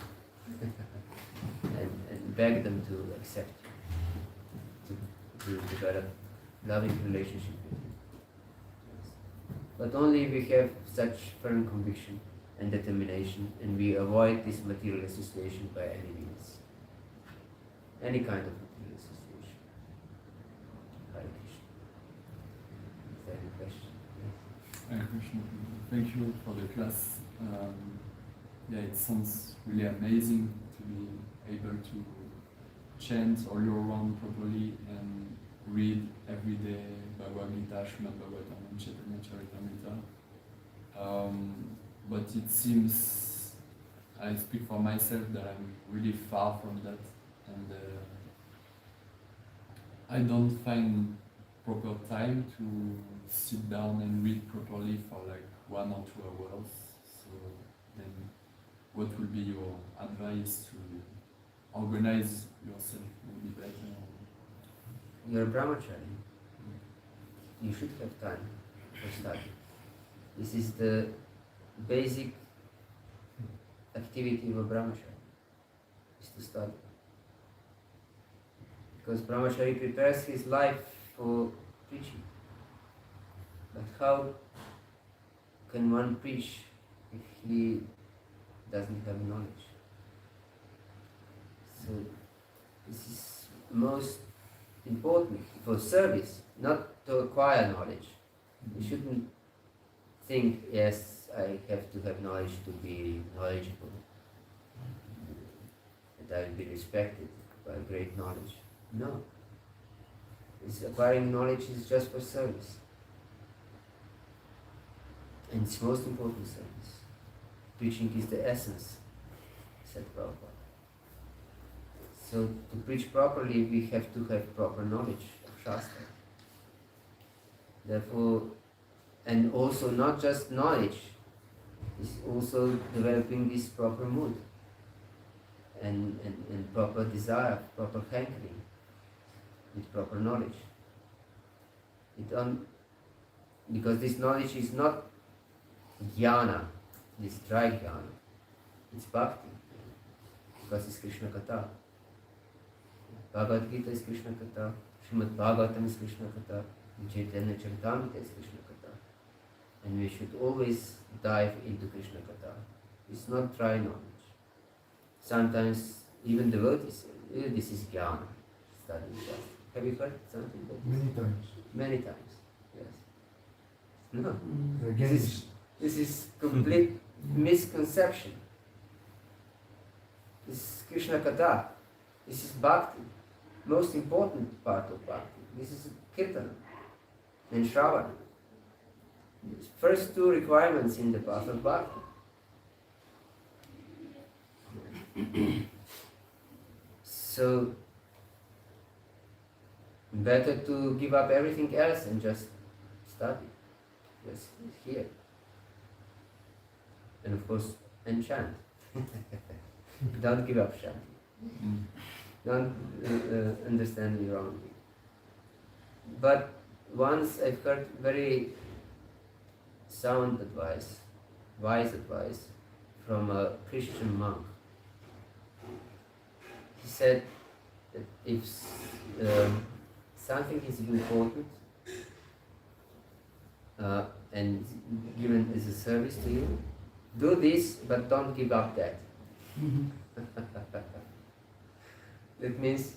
and beg them to accept you, to develop loving relationship with you. Yes. But only if we have such firm conviction and determination, and we avoid this material association by any means. Any kind of material association. Hare Krishna. Is there any question? Yes. Hare Krishna. Thank you for the class. Yeah, it sounds really amazing to be able to chant all year round properly and read every day Bhagavad Gita, Srimad Bhagavatam, and Chaitanya Charitamrita. But it seems, I speak for myself, that I'm really far from that, and I don't find proper time to sit down and read properly for like 1 or 2 hours. So then what will be your advice to organize yourself maybe better? You're a brahmachari. You should have time for study. This is the basic activity of a brahmachari, is to study. Because brahmachari prepares his life for preaching. But how can one preach if he doesn't have knowledge? So this is most important for service, not to acquire knowledge. You shouldn't think, yes, I have to have knowledge to be knowledgeable, that I will be respected by great knowledge. No. This acquiring knowledge is just for service. And it's most important service. Preaching is the essence, said Prabhupada. So to preach properly, we have to have proper knowledge of Shastra. Therefore, and also not just knowledge, is also developing this proper mood and proper desire, proper hankering with proper knowledge. Because this knowledge is not jnana, this dry jnana, it's bhakti, because it's Krishna Katha. Bhagavad Gita is Krishna Katha, Srimad Bhagavatam is Krishna Katha, Chaitanya Charitamrita is Krishna Katha. And we should always dive into Krishna Katha. It's not dry knowledge. Sometimes even devotees say, this is jnana, studying Shastra. Have you heard something like this? Many times. Many times, yes. No. Again, This is complete misconception. This is Krishna Katha. This is Bhakti. Most important part of Bhakti. This is Kirtana and Shravana. First 2 requirements in the path of Bhakti. So, better to give up everything else and just study. Just hear. And of course, and chant. Don't give up chanting. Don't understand me wrongly. But once I've heard very sound advice, wise advice from a Christian monk. He said that if something is important and given as a service to you, do this, but don't give up that. That means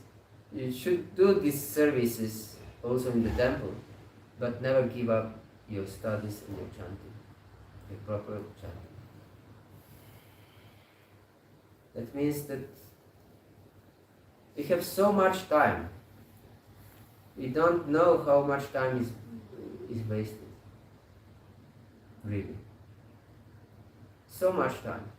you should do these services also in the temple, but never give up your studies and your chanting, your proper chanting. That means that we have so much time, we don't know how much time is wasted. Really. So much time.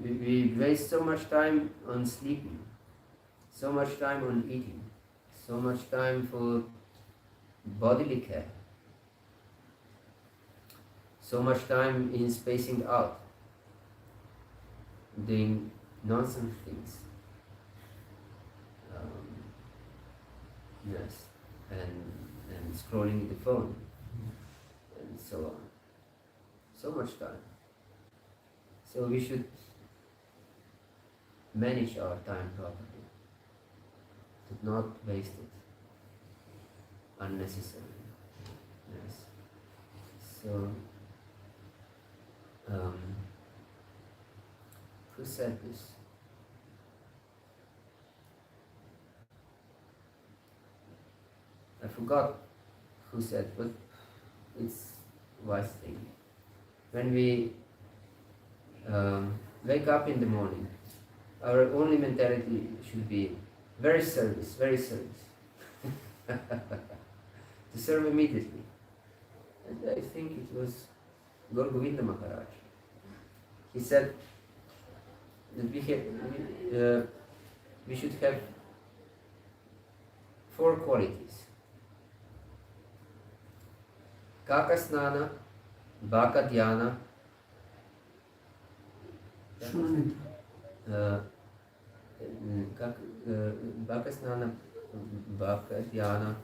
We waste so much time on sleeping, so much time on eating, so much time for bodily care, so much time in spacing out, doing nonsense things. Yes, and scrolling the phone, and so on. So much time. So we should manage our time properly, to not waste it unnecessarily. Yes. So, who said this? I forgot who said, but it's a wise thing. When we wake up in the morning, our only mentality should be very service, very service. To serve immediately. And I think it was Gaur Govinda Maharaj. He said that we should have 4 qualities. Kaka Snana, Baka Dhyana, Baka Snana, Baka Dhyana,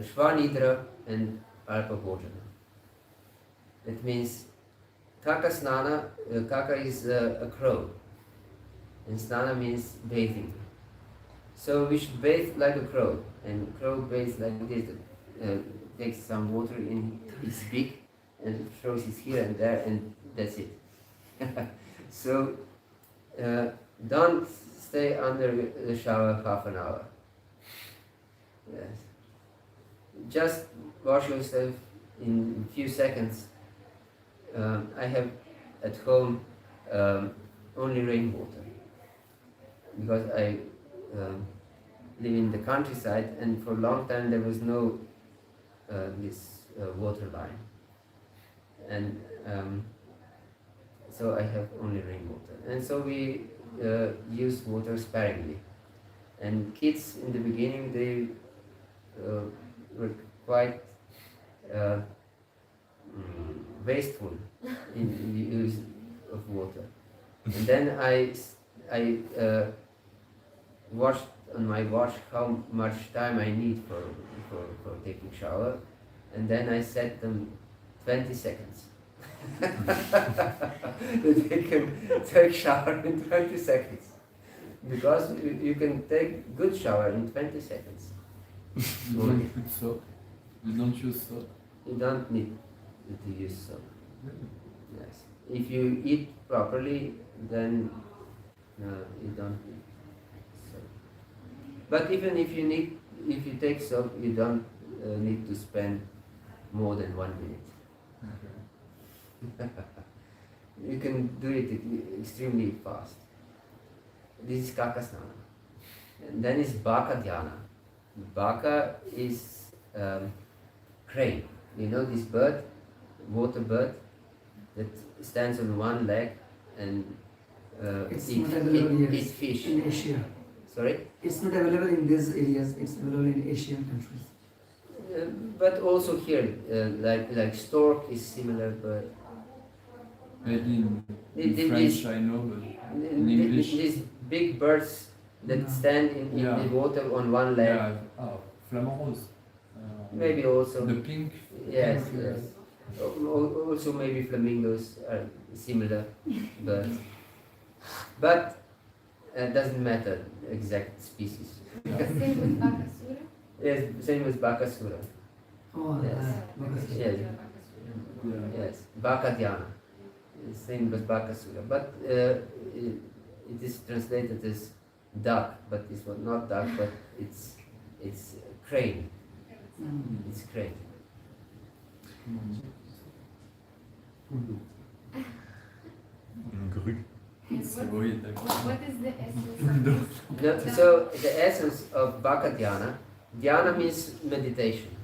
Shvanidra and Alpa Bhojana. That means Kaka Snana, Kaka is a crow, and Snana means bathing. So we should bathe like a crow, and crow bathes like this, takes some water in its beak and throws it here and there, and that's it. So don't stay under the shower half an hour. Yes. Just wash yourself in a few seconds. I have at home only rainwater, because I live in the countryside, and for a long time there was no this water line, and so I have only rainwater, and so we use water sparingly. And kids in the beginning, they were quite wasteful in the use of water. And then I watched on my watch how much time I need for taking shower, and then I set them 20 seconds. That they can take shower in 20 seconds. Because you can take good shower in 20 seconds. You don't put soap. You don't use soap. You don't need to use soap. Yes. If you eat properly, then you don't need soap. But even if you take soap, you don't need to spend more than 1 minute. Okay. You can do it extremely fast. This is Kaka Snana. And then is Baka Dhyana. Baka is crane. You know this bird, water bird, that stands on one leg and it's not available eats fish. in Asia. Sorry? It's not available in these areas, it's available in Asian countries. But also here, like stork is similar bird. Maybe in French I know, but in English. These big birds that stand in the water on one leg. Yeah, flamant rose. Maybe also. The pink. Yes, pink, yes. Also maybe flamingos are similar birds. But it doesn't matter exact species. Same with Bakasura? Yes, same with Bakasura. Oh, Yes. because Yes. Yeah. Yes. Bakadhyana. Same with Bakasura. But it is translated as duck, but it's not duck, but it's crane. It's crane. Une grue. And So what is the essence of this? No, so the essence of Bhaka Dhyana, Dhyana means meditation.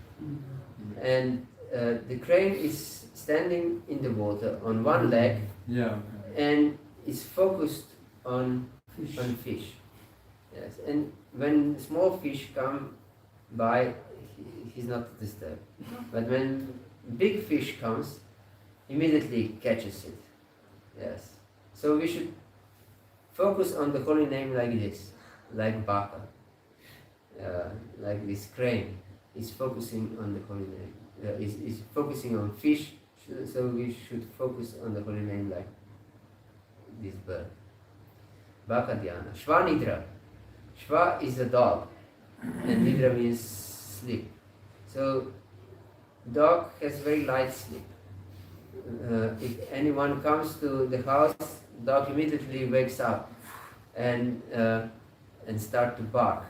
And the crane is standing in the water on one leg yeah, and is focused on Fish. fish. Yes, and when small fish come by, he's not disturbed. But when big fish comes, immediately catches it. Yes. So we should focus on the holy name like this, like Bhaka, like this crane is focusing on the holy name. Is focusing on fish, so we should focus on the holy name like this bird. Bhaka Dhyana. Shva Nidra. Shva is a dog, and Nidra means sleep. So, dog has very light sleep. If anyone comes to the house, dog immediately wakes up and start to bark.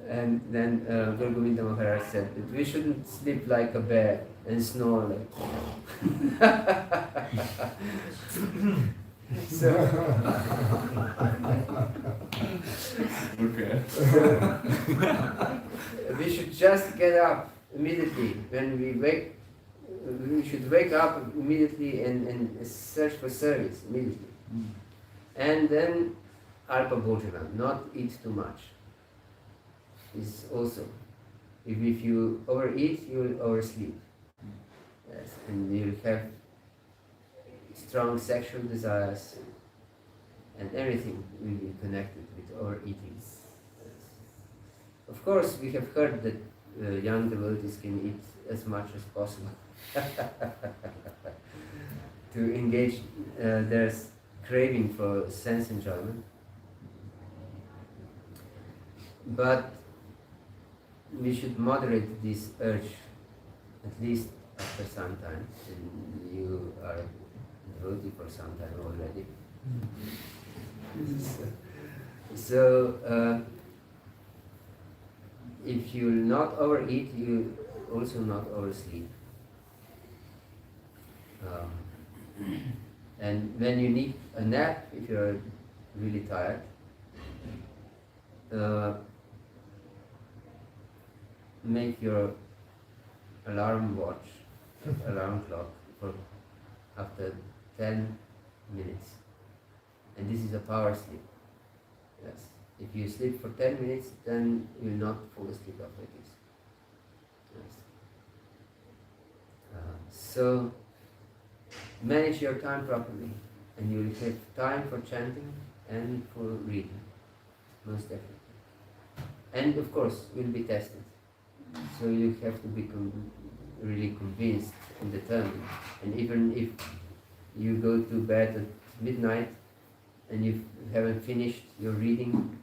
And then Guru Govinda Maharaj said that we shouldn't sleep like a bear and snore like. So, Okay. we should just get up immediately when we wake. We should wake up immediately and search for service immediately. And then Alpa Bhojana, not eat too much. Is also, if you overeat, you will oversleep. Yes, and you will have strong sexual desires, and everything will be connected with overeating. Yes. Of course, we have heard that young devotees can eat as much as possible to engage their craving for sense enjoyment. But we should moderate this urge at least after some time, and you are devotee for some time already. So if you will not overeat, you also not oversleep. And when you need a nap, if you are really tired, make your alarm watch, alarm clock for after 10 minutes. And this is a power sleep. Yes. If you sleep for 10 minutes, then you will not fall asleep after this. Yes. So manage your time properly, and you will have time for chanting and for reading, most definitely. And of course, will be tested. So you have to be really convinced and determined. And even if you go to bed at midnight and you haven't finished your reading,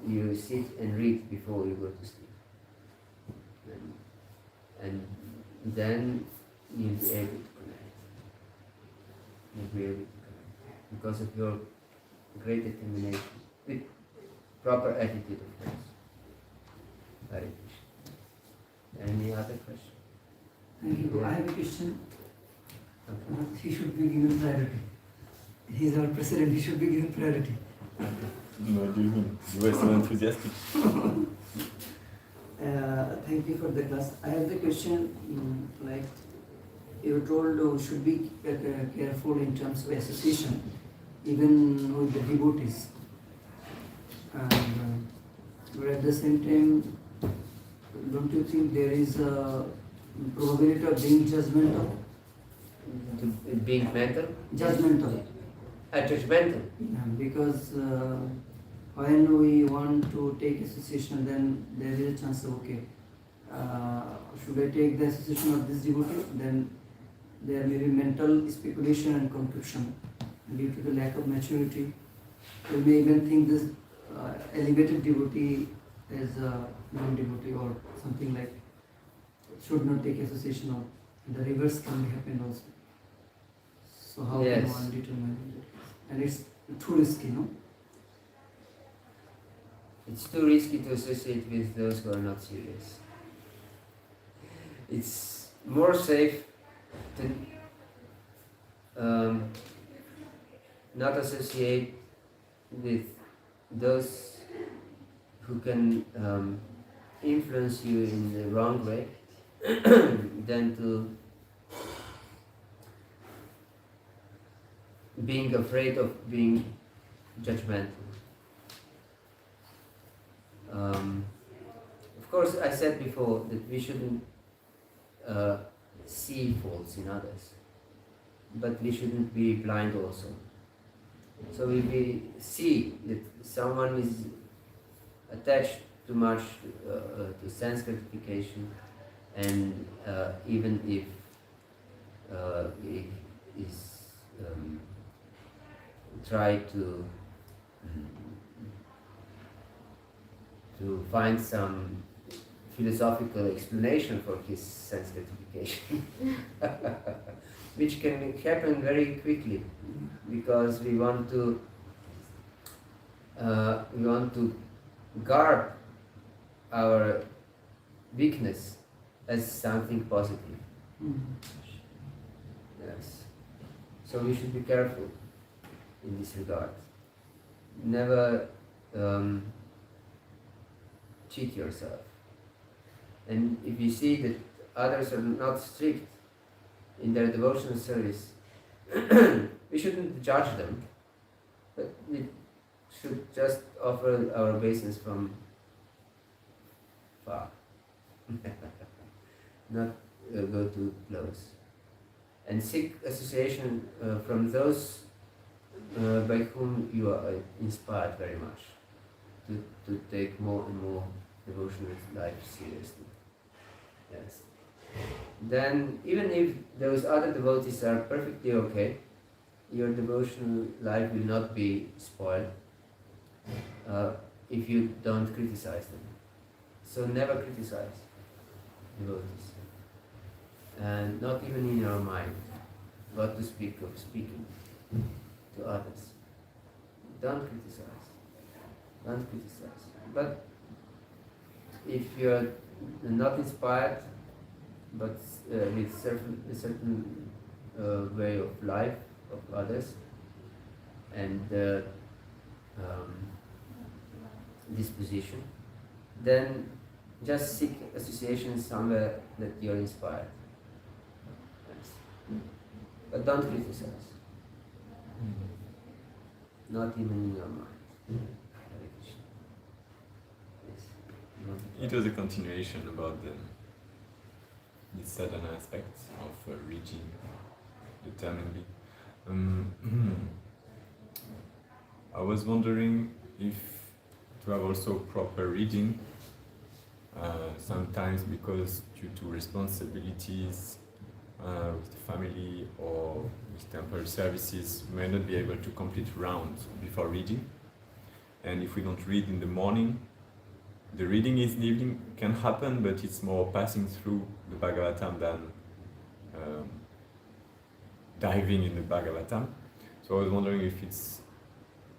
you sit and read before you go to sleep. And then you'll be able to connect. You'll be able to connect. Because of your great determination, with proper attitude, of course. Hare Krishna. Any other question? Thank you. I have a question. Okay. He should be given priority. He is our president, he should be given priority. No, you were so enthusiastic. Thank you for the class. I have the question, like you told we should be careful in terms of association, even with the devotees. And, but at the same time, don't you think there is a probability of being judgmental? Being mental? Judgmental. Judgmental. Yeah, because when we want to take association, then there is a chance of, okay, should I take the association of this devotee? Then there may be mental speculation and confusion due to the lack of maturity. We may even think this elevated devotee is a non-devotee or something like should not take association of. The reverse can happen also. So how Yes. can one determine it? And it's too risky, no? It's too risky to associate with those who are not serious. It's more safe to not associate with those who can influence you in the wrong way, than to being afraid of being judgmental. Of course, I said before that we shouldn't see faults in others, but we shouldn't be blind also. So if we see that someone is attached too much to sense gratification, and even if he is try to find some philosophical explanation for his sense gratification, which can happen very quickly, because we want to guard our weakness as something positive. Yes. So we should be careful in this regard. Never cheat yourself. And if you see that others are not strict in their devotional service, we shouldn't judge them, but we should just offer our obeisance from far. Not go too close. And seek association from those by whom you are inspired very much to take more and more devotional life seriously. Yes. Then, even if those other devotees are perfectly okay, your devotional life will not be spoiled if you don't criticize them. So never criticize devotees. And not even in your mind, what to speak of speaking to others. Don't criticize. Don't criticize. But if you are not inspired, but with a certain way of life of others, and disposition, then just seek association somewhere that you're inspired. Yes. But don't criticize. Not even in your mind. Hare Krishna. Yes. It was a continuation about the sadhana aspects of reaching determinedly. I was wondering if to have also proper reading, sometimes because due to responsibilities with the family or with temple services, we may not be able to complete rounds before reading. And if we don't read in the morning, the reading in the evening can happen, but it's more passing through the Bhagavatam than diving in the Bhagavatam. So I was wondering if it's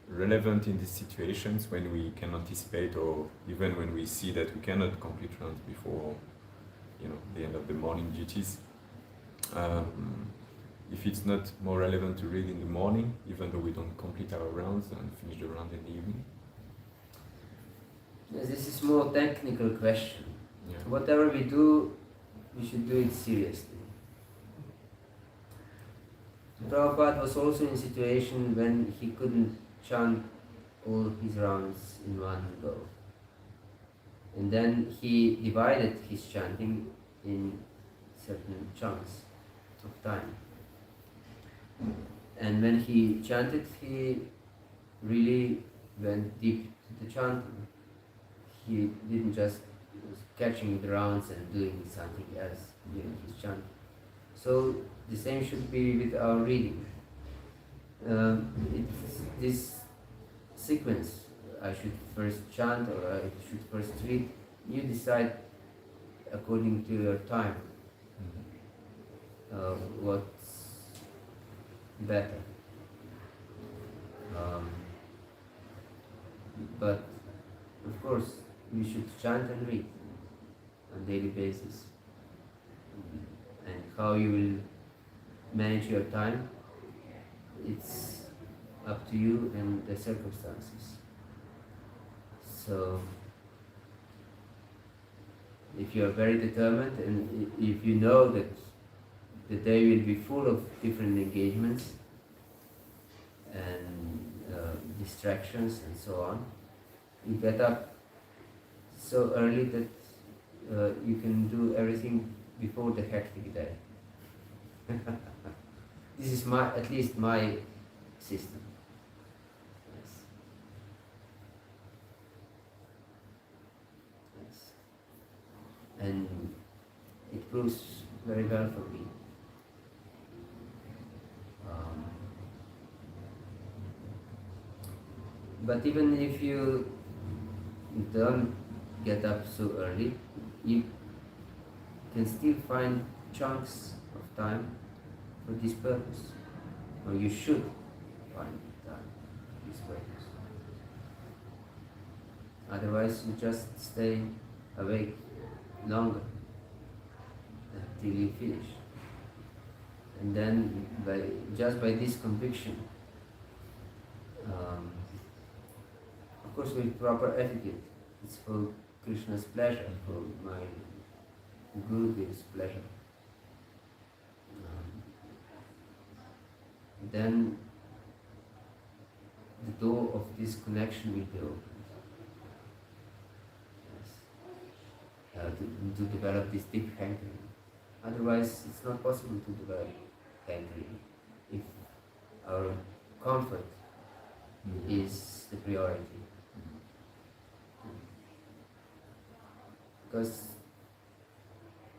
relevant in these situations when we can anticipate, or even when we see that we cannot complete rounds before, the end of the morning duties. If it's not more relevant to read in the morning, even though we don't complete our rounds and finish the round in the evening. Yes, this is more technical question. Yeah. Whatever we do, we should do it seriously. Prabhupada was also in a situation when he couldn't chant all his rounds in one go. And then he divided his chanting in certain chunks of time. And when he chanted, he really went deep to the chanting. He didn't just catching the rounds and doing something else during his chanting. So the same should be with our reading. It's this sequence. I should first chant or I should first read. You decide according to your time what's better. But of course, you should chant and read on a daily basis. And how you will manage your time, it's up to you and the circumstances. So, if you are very determined and if you know that the day will be full of different engagements and distractions and so on, you get up so early that you can do everything before the hectic day. This is at least my system. Yes. Yes. And it proves very well for me. But even if you don't get up so early, you can still find chunks of time for this purpose, or you should find time for this purpose. Otherwise, you just stay awake longer until you finish. And then, just by this conviction, of course with proper etiquette, it's for Krishna's pleasure, for my Guru's pleasure. Then the door of this connection will be opened. Yes. To develop this deep hankering. Otherwise, it's not possible to develop hankering if our comfort is the priority. Because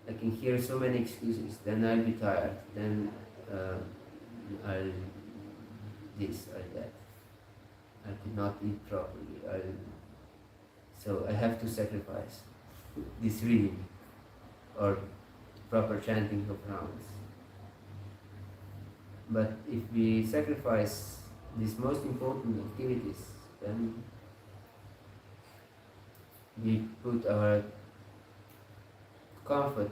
I can hear so many excuses, then I'll be tired, then I'll this, I'll that. I could not eat properly, so I have to sacrifice this reading or proper chanting of rounds. But if we sacrifice these most important activities, then we put our comfort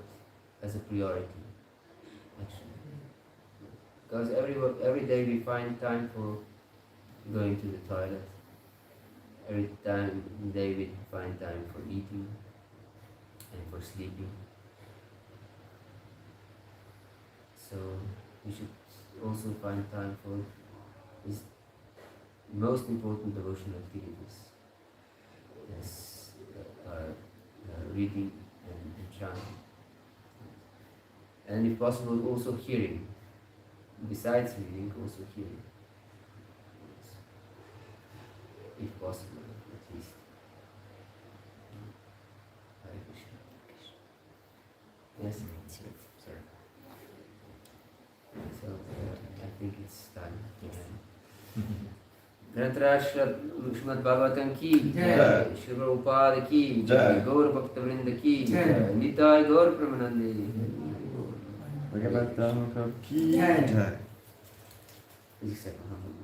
as a priority, actually. Because every day we find time for going to the toilet. Every day we find time for eating and for sleeping. So we should also find time for these most important devotional activities, as reading and chanting, and if possible also hearing. Besides reading, also hearing, if possible, at least. Hare Krishna. Yes. Sorry. So I think it's time. Grantaraj Srimad Bhagavatam ki jai, Shri Prabhupada ki jai, Gaur Bhakta Vrinda ki jai, Nitai Gaur Pramanande. Bhagavatam ki jai. Please accept my humble.